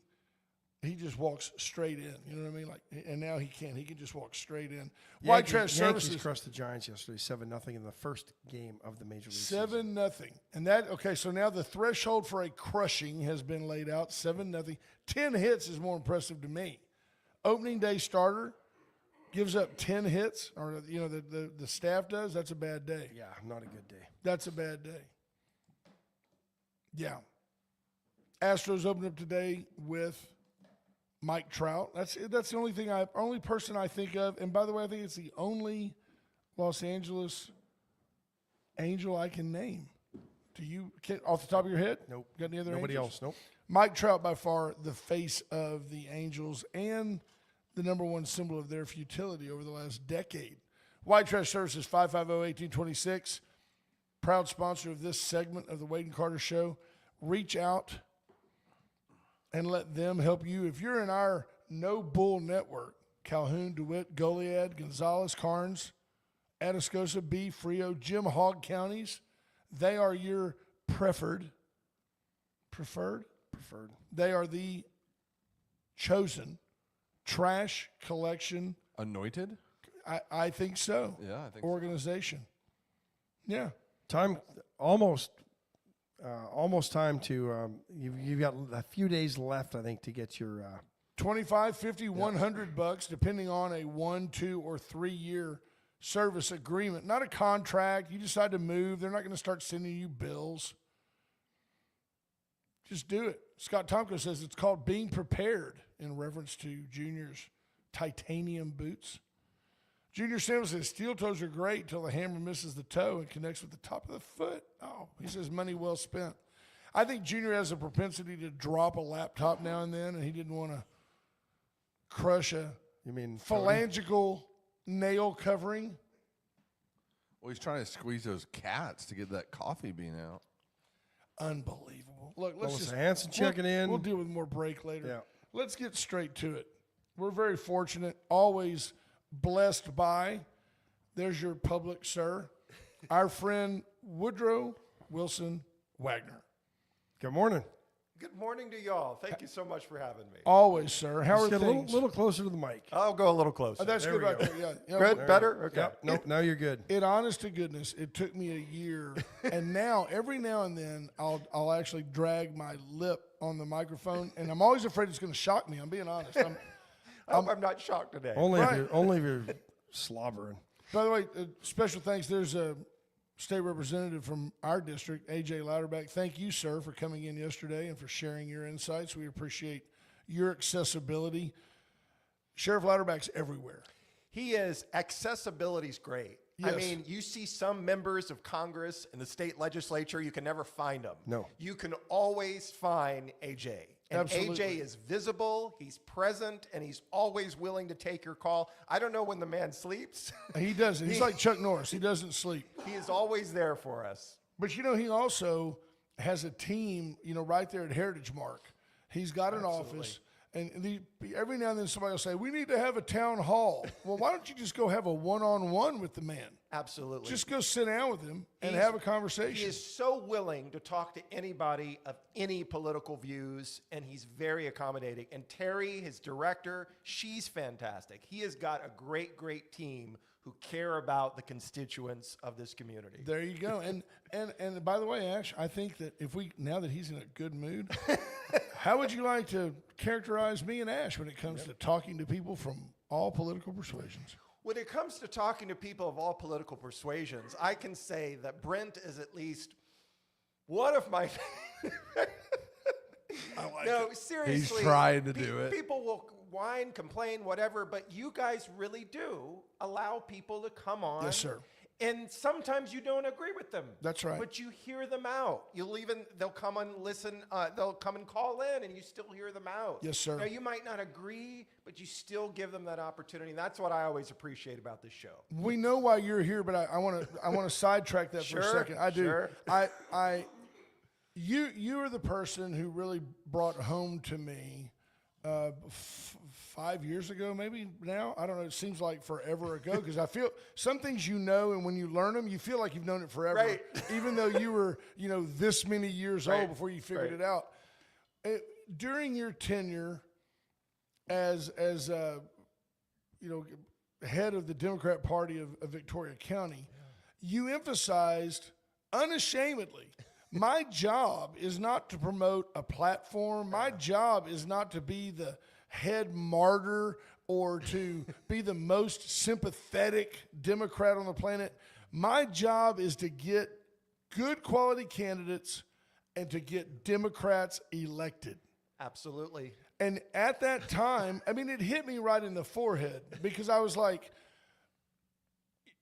he just walks straight in. You know what I mean? Like, and now he can just walk straight in. White Trash Yankees Services. crushed the Giants yesterday, 7-0 in the first game of the Major League season. 7-0. And that, okay, so now the threshold for a crushing has been laid out, 7-0. 10 hits is more impressive to me. Opening day starter gives up 10 hits, or, you know, the staff does, that's a bad day. Yeah, not a good day. That's a bad day. Yeah. Astros open up today with Mike Trout. That's the only person I think of. And by the way, I think it's the only Los Angeles Angel I can name. Do you, off the top of your head? Nope. Got any other Nobody Angels? else. Nope. Mike Trout, by far the face of the Angels and the number one symbol of their futility over the last decade. White Trash Services, 550-1826. Proud sponsor of this segment of the Wade and Carter Show. Reach out and let them help you. If you're in our No Bull network, Calhoun, DeWitt, Goliad, Gonzales, Carnes, Atascosa, B, Frio, Jim Hogg counties, they are your preferred. They are the chosen trash collection. Anointed? I think so. Yeah, I think so. Organization. Yeah. Time almost time to you've got a few days left, I think, to get your 25, 50, $100, depending on a 1, 2, or 3 year service agreement. Not a contract. You decide to move. They're not going to start sending you bills. Just do it. Scott Tomko says it's called being prepared in reference to Junior's titanium boots. Junior Simmons says steel toes are great until the hammer misses the toe and connects with the top of the foot. Oh, he says money well spent. I think Junior has a propensity to drop a laptop now and then, and he didn't want to crush a you mean phalangical nail covering. Well, he's trying to squeeze those cats to get that coffee bean out. Unbelievable. Look, let's Melissa just Hanson checking in. We'll deal with more break later. Yeah. Let's get straight to it. We're very fortunate, always blessed by. There's your public, sir. Our friend Woodrow Wilson Wagner. Good morning. Good morning to y'all. Thank you so much for having me. Always, sir. How are Just get a things? little closer to the mic. I'll go a little closer. Oh, that's There good we right go. there. Yeah. Yeah. Good? Better? Okay. Yep. Nope. Now you're good. It, honest to goodness, it took me a year, and now every now and then I'll actually drag my lip on the microphone, and I'm always afraid it's going to shock me. I'm being honest. I hope I'm not shocked today. Only Right. if you're slobbering. By the way, special thanks. There's a state representative from our district, AJ Louderback. Thank you, sir, for coming in yesterday and for sharing your insights. We appreciate your accessibility. Sheriff Louderback's everywhere. He is, accessibility's great. I Yes. mean, you see some members of Congress and the state legislature, you can never find them. No. You can always find AJ. And Absolutely. AJ is visible, he's present, and he's always willing to take your call. I don't know when the man sleeps. He doesn't. He's like Chuck Norris. He doesn't sleep. He is always there for us. But, he also has a team, right there at Heritage Mark. He's got an office. And every now and then somebody will say, we need to have a town hall. Well, why don't you just go have a one-on-one with the man? Absolutely. Just go sit down with him and He's- have a conversation. He is so willing to talk to anybody of any political views, and he's very accommodating. And Terry, his director, she's fantastic. He has got a great, great team who care about the constituents of this community. There you go. And by the way, Ash, I think that now that he's in a good mood, how would you like to characterize me and Ash when it comes to talking to people from all political persuasions? When it comes to talking to people of all political persuasions, I can say that Brent is at least one of my. No, seriously. trying to do it. People will whine, complain, whatever, but you guys really do allow people to come on. Yes, sir. And sometimes you don't agree with them. That's right. But you hear them out. They'll come and listen. They'll come and call in, and you still hear them out. Yes, sir. Now you might not agree, but you still give them that opportunity. And that's what I always appreciate about this show. We know why you're here, but I want to sidetrack that for a Sure, second. I do. sure. You are the person who really brought home to me 5 years ago, maybe now. I don't know. It seems like forever ago because I feel some things and when you learn them, you feel like you've known it forever. Right. Even though you were, this many years Right, old before you figured right. it out. During your tenure as head of the Democrat Party of Victoria County, you emphasized unashamedly, my job is not to promote a platform. My job is not to be the head martyr or to be the most sympathetic Democrat on the planet. My job is to get good quality candidates and to get Democrats elected. Absolutely. And at that time, it hit me right in the forehead because I was like,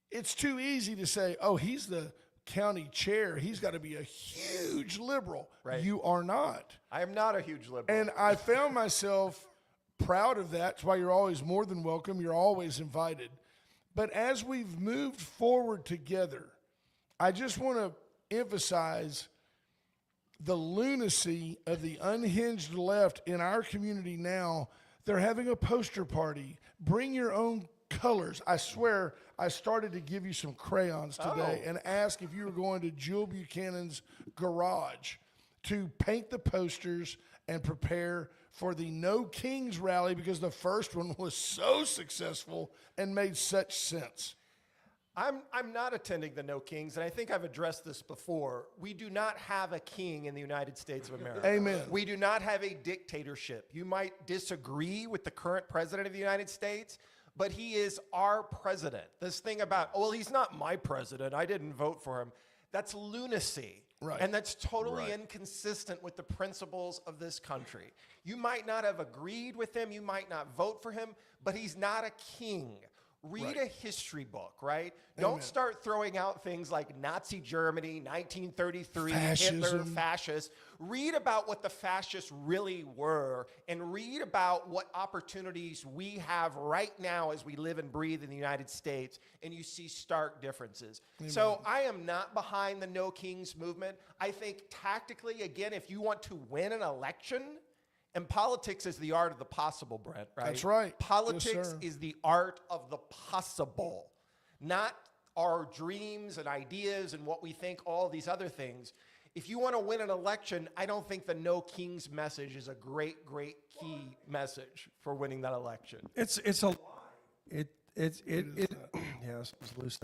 it's too easy to say, oh, he's the county chair. He's got to be a huge liberal. Right. You are not. I am not a huge liberal. And I found myself proud of that. That's why you're always more than welcome. You're always invited. But as we've moved forward together, I just want to emphasize the lunacy of the unhinged left in our community now. They're having a poster party. Bring your own colors. I swear I started to give you some crayons today and ask if you were going to Jewel Buchanan's garage to paint the posters and prepare for the No Kings rally because the first one was so successful and made such sense. I'm not attending the No Kings, and I think I've addressed this before. We do not have a king in the United States of America. Amen. We do not have a dictatorship. You might disagree with the current president of the United States, but he is our president. This thing about, well, he's not my president. I didn't vote for him. That's lunacy. Right. And that's totally inconsistent with the principles of this country. You might not have agreed with him. You might not vote for him, but he's not a king. Read a history book, right? Don't start throwing out things like Nazi Germany, 1933, Hitler, Fascism. fascists. Read about what the fascists really were and read about what opportunities we have right now as we live and breathe in the United States, and you see stark differences. So I am not behind the No Kings movement. I think tactically, again, if you want to win an election, and politics is the art of the possible, Brent, right? That's right. Yes, Politics sir. is the art of the possible, not our dreams and ideas and what we think, all these other things. If you want to win an election, I don't think the No Kings message is a great key message for winning that election. It's a lie. Yes, it was loose.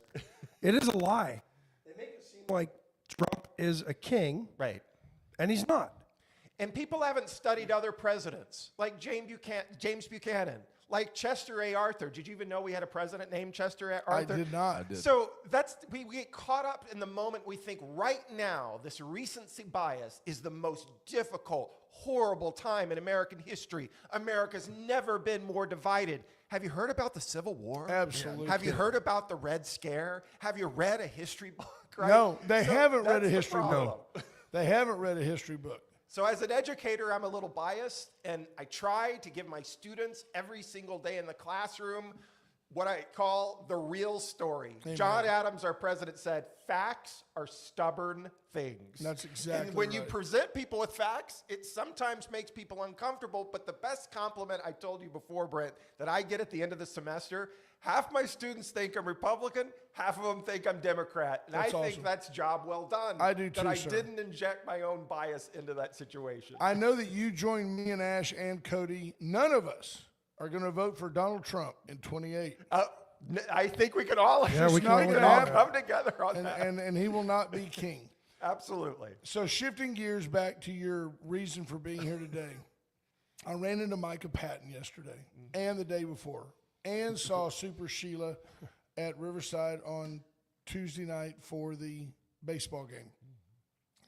It is a lie. They make it seem like Trump is a king, Right. and he's not. And people haven't studied other presidents, like James Buchanan, like Chester A. Arthur. Did you even know we had a president named Chester A. Arthur? I did not. So we get caught up in the moment. We think right now, this recency bias is the most difficult, horrible time in American history. America's never been more divided. Have you heard about the Civil War? Absolutely. Have you heard about the Red Scare? Have you read a history book? Right? No, they haven't read that's a the history book. problem. They haven't read a history book. So as an educator, I'm a little biased, and I try to give my students every single day in the classroom what I call the real story. Amen. John Adams, our president, said, facts are stubborn things. That's exactly And when you right. present people with facts, it sometimes makes people uncomfortable, but the best compliment I told you before, Brent, that I get at the end of the semester, half my students think I'm Republican, half of them think I'm Democrat. And That's I think awesome. that's job well done. I do That too, I sir. didn't inject my own bias into that situation. I know that you join me and Ash and Cody. None of us are going to vote for Donald Trump in 28. I think we can all, Yeah, we can not all gonna agree on happen. that. come together on And, that. and he will not be king. Absolutely. So shifting gears back to your reason for being here today, I ran into Micah Patton yesterday and the day before and saw Super Sheila at Riverside on Tuesday night for the baseball game.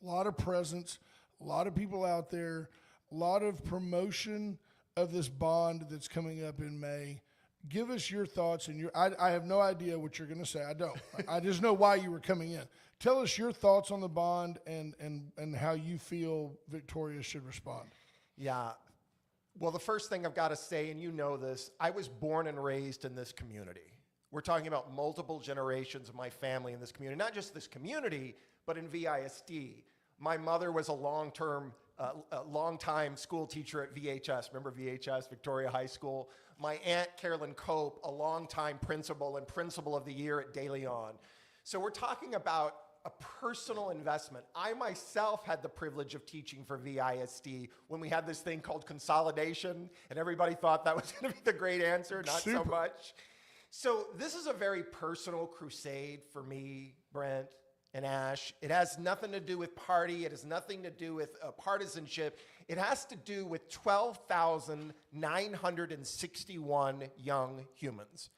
A lot of presence, a lot of people out there, a lot of promotion of this bond that's coming up in May. Give us your thoughts and I have no idea what you're going to say. I don't. I just know why you were coming in. Tell us your thoughts on the bond and how you feel Victoria should respond. Yeah. Well, the first thing I've got to say, and you know this, I was born and raised in this community. We're talking about multiple generations of my family in this community, not just this community, but in VISD. My mother was a long-time school teacher at VHS. Remember VHS, Victoria High School? My aunt, Carolyn Cope, a longtime principal and principal of the year at De Leon. So we're talking about a personal investment. I myself had the privilege of teaching for VISD when we had this thing called consolidation, and everybody thought that was going to be the great answer, not so Super. much. So this is a very personal crusade for me, Brent and Ash. It has nothing to do with party. It has nothing to do with partisanship. It has to do with 12,961 young humans.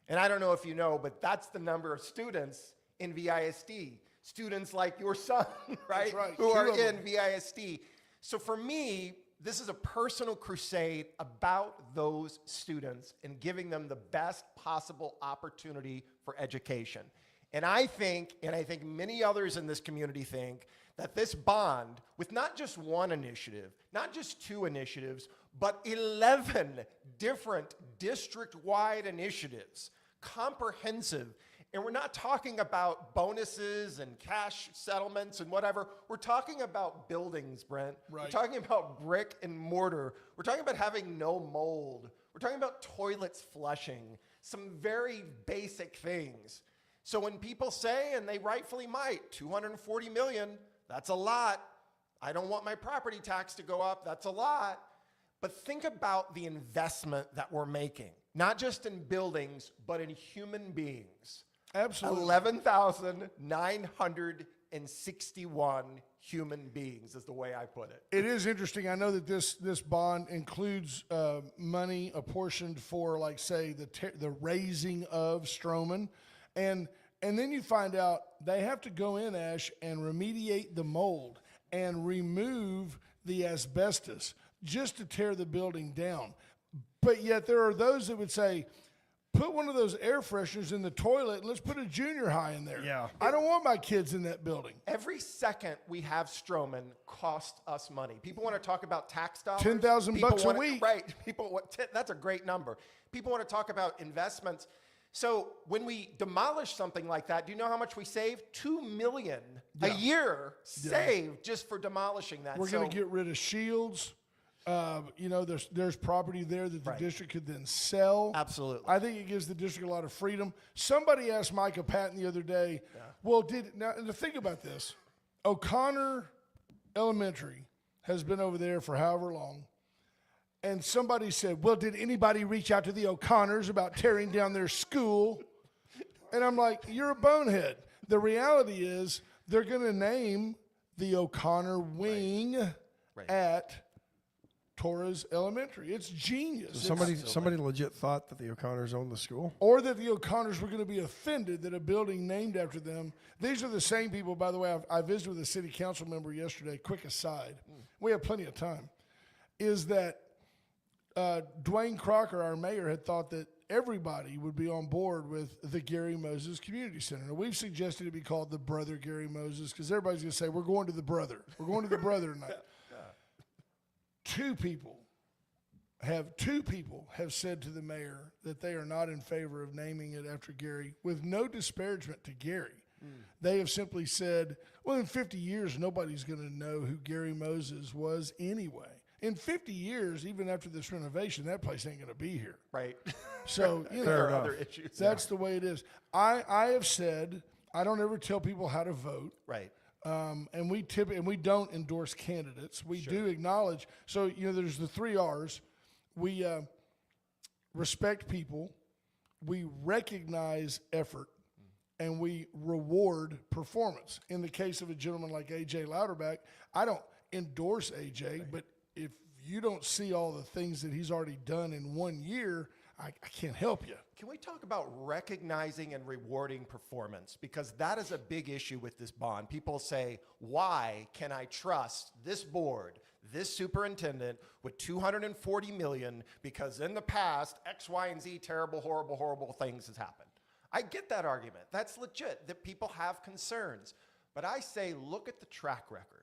And I don't know if you know, but that's the number of students in VISD. Students like your son, right? That's right. Who Two are of in them. VISD. So for me, this is a personal crusade about those students and giving them the best possible opportunity for education. And I think many others in this community think, that this bond, with not just one initiative, not just two initiatives, but 11 different district-wide initiatives, comprehensive. And we're not talking about bonuses and cash settlements and whatever. We're talking about buildings, Brent. Right. We're talking about brick and mortar. We're talking about having no mold. We're talking about toilets flushing, some very basic things. So when people say, and they rightfully might, 240 million, that's a lot. I don't want my property tax to go up, that's a lot. But think about the investment that we're making, not just in buildings, but in human beings. Absolutely. 11,961 human beings is the way I put it. It is interesting. I know that this bond includes money apportioned for, like, say, the raising of Stroman, and then you find out they have to go in, Ash, and remediate the mold and remove the asbestos just to tear the building down. But yet there are those that would say, put one of those air fresheners in the toilet and let's put a junior high in there. Yeah. I don't want my kids in that building. Every second we have Stroman costs us money. People want to talk about tax dollars. $10,000 People bucks a wanna- week. Right. That's a great number. People want to talk about investments. So when we demolish something like that, do you know how much we save? $2 million a year saved just for demolishing that. We're going to get rid of Shields. There's property there that the district could then sell. Absolutely. I think it gives the district a lot of freedom. Somebody asked Micah Patton the other day, and to think about this, O'Connor Elementary has been over there for however long. And somebody said, well, did anybody reach out to the O'Connors about tearing down their school? And I'm like, you're a bonehead. The reality is they're going to name the O'Connor wing at Torres Elementary. It's genius. Somebody legit thought that the O'Connors owned the school. Or that the O'Connors were going to be offended that a building named after them. These are the same people, by the way, I visited with a city council member yesterday. Quick aside. We have plenty of time. Is that Dwayne Crocker, our mayor, had thought that everybody would be on board with the Gary Moses Community Center. Now, we've suggested it be called the Brother Gary Moses because everybody's going to say, we're going to the brother. We're going to the brother tonight. Two people have said to the mayor that they are not in favor of naming it after Gary, with no disparagement to Gary. They have simply said, well, in 50 years, nobody's going to know who Gary Moses was anyway. In 50 years, even after this renovation, that place ain't going to be here. Right. So, There are other issues. that's the way it is. I have said, I don't ever tell people how to vote. Right. And we don't endorse candidates. We do acknowledge. So there's the 3 R's. We respect people, we recognize effort, and we reward performance. In the case of a gentleman like AJ Louderback, I don't endorse AJ, but if you don't see all the things that he's already done in 1 year, I can't help you. Can we talk about recognizing and rewarding performance? Because that is a big issue with this bond. People say, why can I trust this board, this superintendent with $240 million because in the past, X, Y, and Z terrible, horrible things has happened? I get that argument. That's legit, that people have concerns. But I say, look at the track record.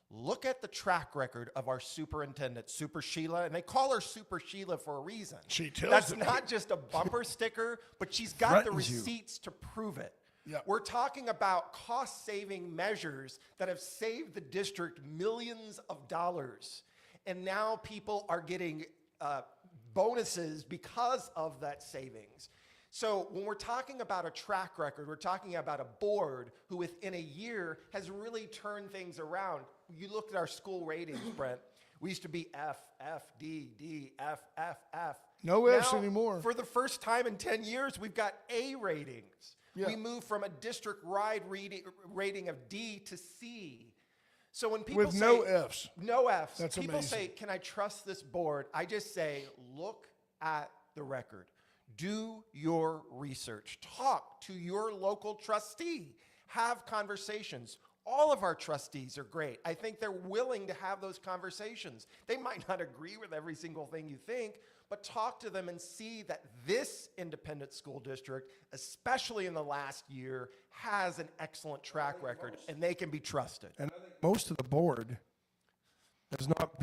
Look at the track record of our superintendent, Super Sheila, and they call her Super Sheila for a reason. She tells That's them. not just a bumper sticker, but she's got the Threatens you. receipts to prove it. Yep. We're talking about cost-saving measures that have saved the district millions of dollars, and now people are getting bonuses because of that savings. So when we're talking about a track record, we're talking about a board who within a year has really turned things around. You looked at our school ratings, Brent. We used to be F, F, D, D, F, F, F. No Fs Now, anymore. For the first time in 10 years, we've got A ratings. Yeah. We moved from a district-wide rating of D to C. So when people With say no Fs. no Fs, That's people amazing. say, "Can I trust this board?" I just say, look at the record. Do your research. Talk to your local trustee. Have conversations. All of our trustees are great. I think they're willing to have those conversations. They might not agree with every single thing you think, but talk to them and see that this independent school district, especially in the last year, has an excellent track record and they can be trusted. And I think most of the board was not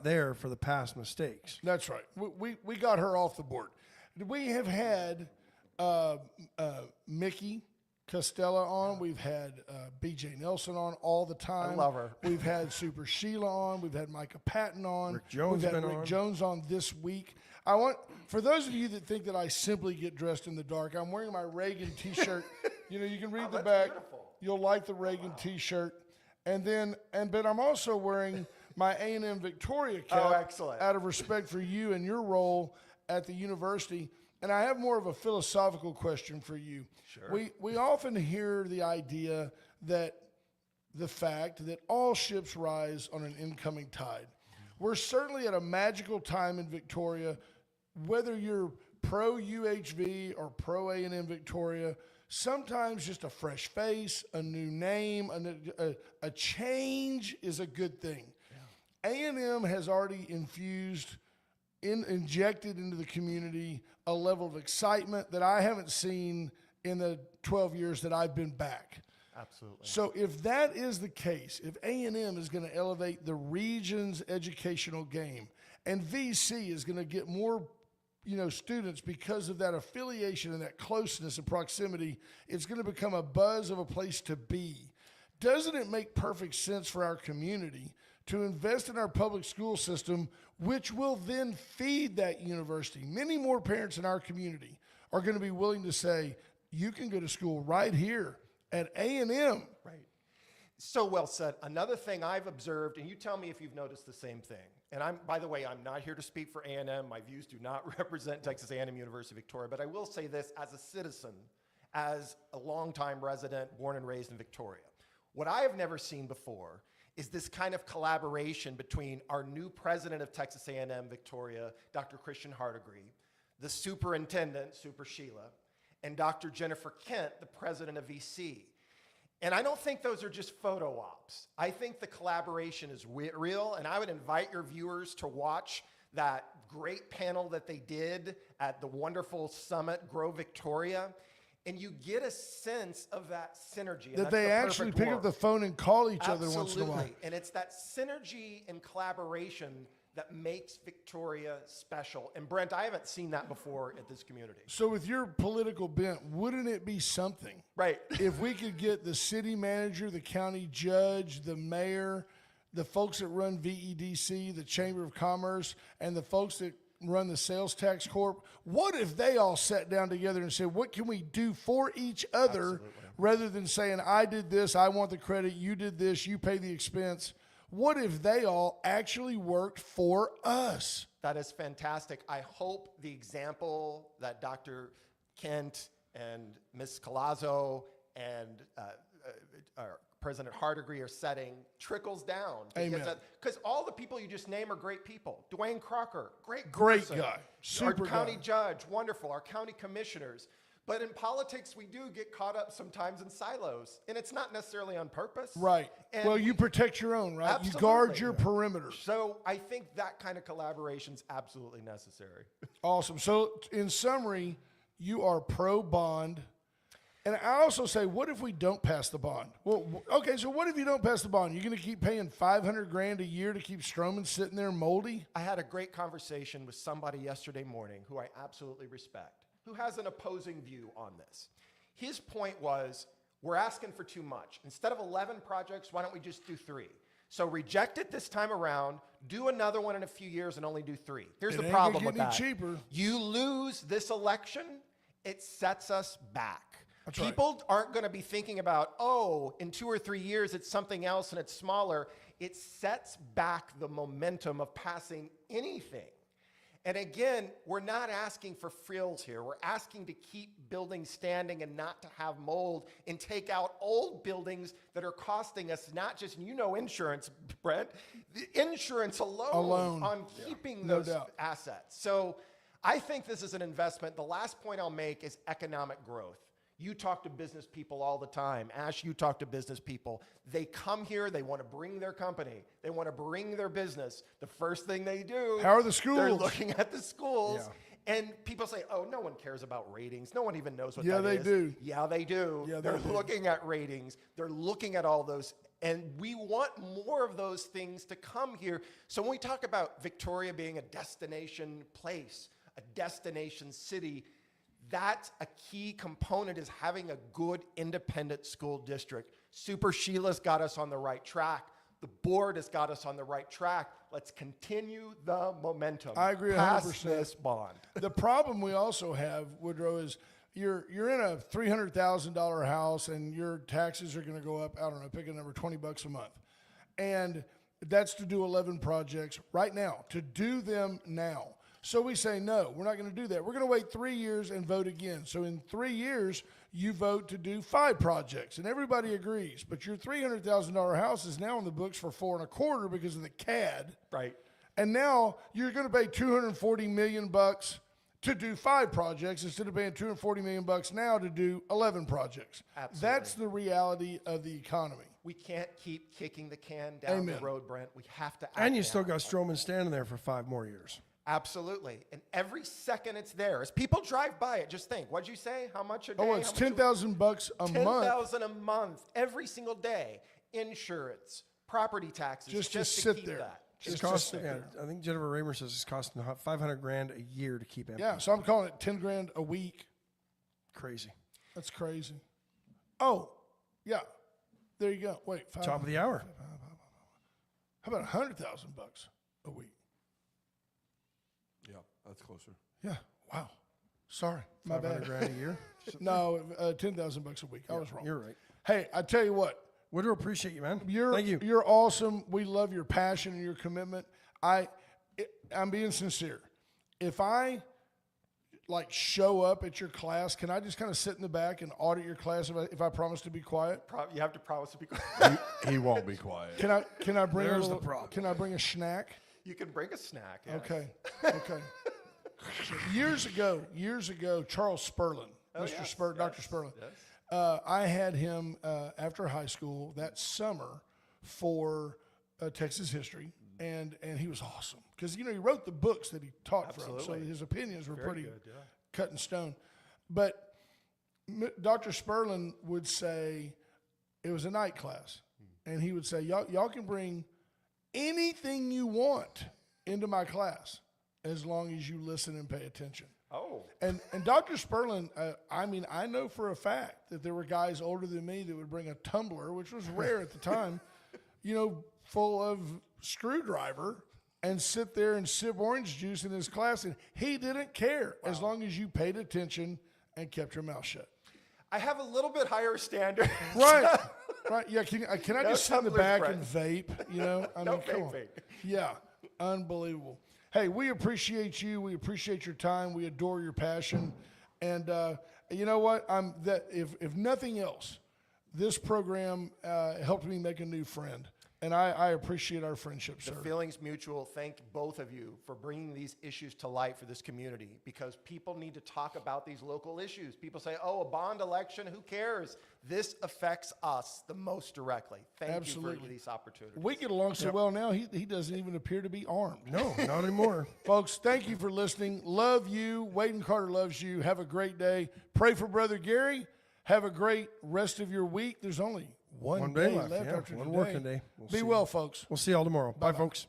there for the past mistakes. That's right. We got her off the board. We have had Mickey Costella on. We've had B.J. Nelson on all the time. I love her. We've had Super Sheila on. We've had Micah Patton on. Rick Jones We've had been Rick on. Jones on this week. For those of you that think that I simply get dressed in the dark, I'm wearing my Reagan T-shirt. You can read the back. beautiful. You'll like the Reagan T-shirt. But I'm also wearing my A&M Victoria cap Oh, excellent. out of respect for you and your role at the university. And I have more of a philosophical question for you. Sure. We often hear the idea that the fact that all ships rise on an incoming tide. We're certainly at a magical time in Victoria, whether you're pro UHV or pro A&M Victoria. Sometimes just a fresh face, a new name, a change is a good thing. A&M has already infused injected into the community a level of excitement that I haven't seen in the 12 years that I've been back. Absolutely. So if that is the case, if A&M is going to elevate the region's educational game, and VC is going to get more, students because of that affiliation and that closeness and proximity, it's going to become a buzz of a place to be. Doesn't it make perfect sense for our community to invest in our public school system, which will then feed that university? Many more parents in our community are going to be willing to say, you can go to school right here at A&M. Right. So well said. Another thing I've observed, and you tell me if you've noticed the same thing. And by the way, I'm not here to speak for A&M. My views do not represent Texas A&M University Victoria, but I will say this as a citizen, as a longtime resident, born and raised in Victoria. What I have never seen before is this kind of collaboration between our new president of Texas A&M Victoria, Dr. Christian Hardegree, the superintendent, Super Sheila, and Dr. Jennifer Kent, the president of VC. And I don't think those are just photo ops. I think the collaboration is real, and I would invite your viewers to watch that great panel that they did at the wonderful summit, Grow Victoria, and you get a sense of that synergy. And That that's they the actually perfect pick word. up the phone and call each other once in a while. Absolutely. And it's that synergy and collaboration that makes Victoria special. And Brent, I haven't seen that before at this community. So with your political bent, wouldn't it be something Right. if we could get the city manager, the county judge, the mayor, the folks that run VEDC, the Chamber of Commerce, and the folks that run the Sales Tax Corp, what if they all sat down together and said, what can we do for each other, rather than saying, I did this, I want the credit, you did this, you pay the expense? What if they all actually worked for us? That is fantastic. I hope the example that Dr. Kent and Ms. Collazo and President Hardegree are setting trickles down. Amen. Because all the people you just named are great people. Dwayne Crocker, great person. Guy. Super Our county guy. judge, wonderful. Our county commissioners. But in politics, we do get caught up sometimes in silos. And it's not necessarily on purpose. Right. And Well, you protect your own, right? Absolutely. You guard your perimeter. So I think that kind of collaboration is absolutely necessary. Awesome. So in summary, you are pro bond. And I also say, what if we don't pass the bond? Well, okay, so what if you don't pass the bond? You're going to keep paying $500,000 a year to keep Stroman sitting there moldy? I had a great conversation with somebody yesterday morning who I absolutely respect, who has an opposing view on this. His point was, we're asking for too much. Instead of 11 projects, why don't we just do 3? So reject it this time around, do another one in a few years and only do 3. Here's It the ain't problem gonna with get that. any cheaper. You lose this election, it sets us back. That's right. People aren't going to be thinking about, oh, in 2 or 3 years it's something else and it's smaller. It sets back the momentum of passing anything. And again, we're not asking for frills here. We're asking to keep buildings standing and not to have mold and take out old buildings that are costing us not just, insurance, Brent, the insurance alone on keeping no those doubt. assets. So I think this is an investment. The last point I'll make is economic growth. You talk to business people all the time. Ash, you talk to business people. They come here, they want to bring their company, they want to bring their business. The first thing they do, How are the schools? They're looking at the schools. And people say, oh, no one cares about ratings. No one even knows what Yeah, that they is. do. Yeah, they do. Yeah, they They're do. looking at ratings. They're looking at all those. And we want more of those things to come here. So when we talk about Victoria being a destination place, a destination city, that's a key component, is having a good independent school district. Super Sheila's got us on the right track. The board has got us on the right track. Let's continue the momentum. I agree 100%. Pass this bond. The problem we also have, Woodrow, is you're in a $300,000 house and your taxes are going to go up, I don't know, pick a number, $20 a month. And that's to do 11 projects right now, to do them now. So we say, no, we're not going to do that. We're going to wait 3 years and vote again. So in 3 years, you vote to do 5 projects, and everybody agrees. But your $300,000 house is now in the books for $4.25 because of the CAD. Right. And now you're going to pay $240 million to do 5 projects instead of paying $240 million now to do 11 projects. Absolutely. That's the reality of the economy. We can't keep kicking the can down Amen. the road, Brent. We have to act And you now. still got Stroman standing there for 5 more years. Absolutely. And every second it's there, as people drive by it, just think, what'd you say? How much a day? Oh, it's How much $10,000 a month. 10,000 a month, every single day. Insurance, property taxes, Just to to sit keep there. that. Just It's to costing. sit Yeah, there. I think Jennifer Raymer says it's costing $500,000 a year to keep empty. Yeah, so I'm calling it 10 grand a week. Crazy. That's crazy. Oh, yeah. There you go. Wait, Top of the hour. how about $100,000 a week? Yeah, that's closer. Yeah. Wow. Sorry, my bad. $500,000 a year. No, $10,000 a week. I was wrong. You're right. Hey, I tell you what. Woodrow, appreciate you, man. Thank you. You're awesome. We love your passion and your commitment. I'm being sincere. If I show up at your class, can I just kind of sit in the back and audit your class if I promise to be quiet? You have to promise to be quiet. He won't be quiet. Can I bring There's a the little, problem. Can I bring a snack? You can bring a snack. Yes. Okay. Okay. Years ago, Charles Spurlin, yes, Dr. Spurlin. I had him after high school that summer for Texas history, and he was awesome because he wrote the books that he taught from, so his opinions were pretty cut in stone. But Dr. Spurlin would say it was a night class, and he would say, y'all can bring anything you want into my class as long as you listen and pay attention. Oh. And Dr. Spurlin, I know for a fact that there were guys older than me that would bring a tumbler, which was rare at the time, full of screwdriver, and sit there and sip orange juice in his class, and he didn't care as long as you paid attention and kept your mouth shut. I have a little bit higher standard. Right. Right. Yeah. Can I No just sit in the tumblers, back Brett. and vape? No come on. vaping. Yeah. Unbelievable. Hey, we appreciate you. We appreciate your time. We adore your passion. And you know what? If nothing else, this program helped me make a new friend. And I appreciate our friendship, sir. The feeling's mutual. Thank both of you for bringing these issues to light for this community, because people need to talk about these local issues. People say, oh, a bond election, who cares? This affects us the most directly. Thank you Absolutely. for these opportunities. We get along so well now, he doesn't even appear to be armed. No, not anymore. Folks, thank you for listening. Love you. Wade and Carter loves you. Have a great day. Pray for Brother Gary. Have a great rest of your week. There's only one day day left, left yeah, after one today. working day. We'll Be see. well, folks. We'll see y'all tomorrow. Bye, folks.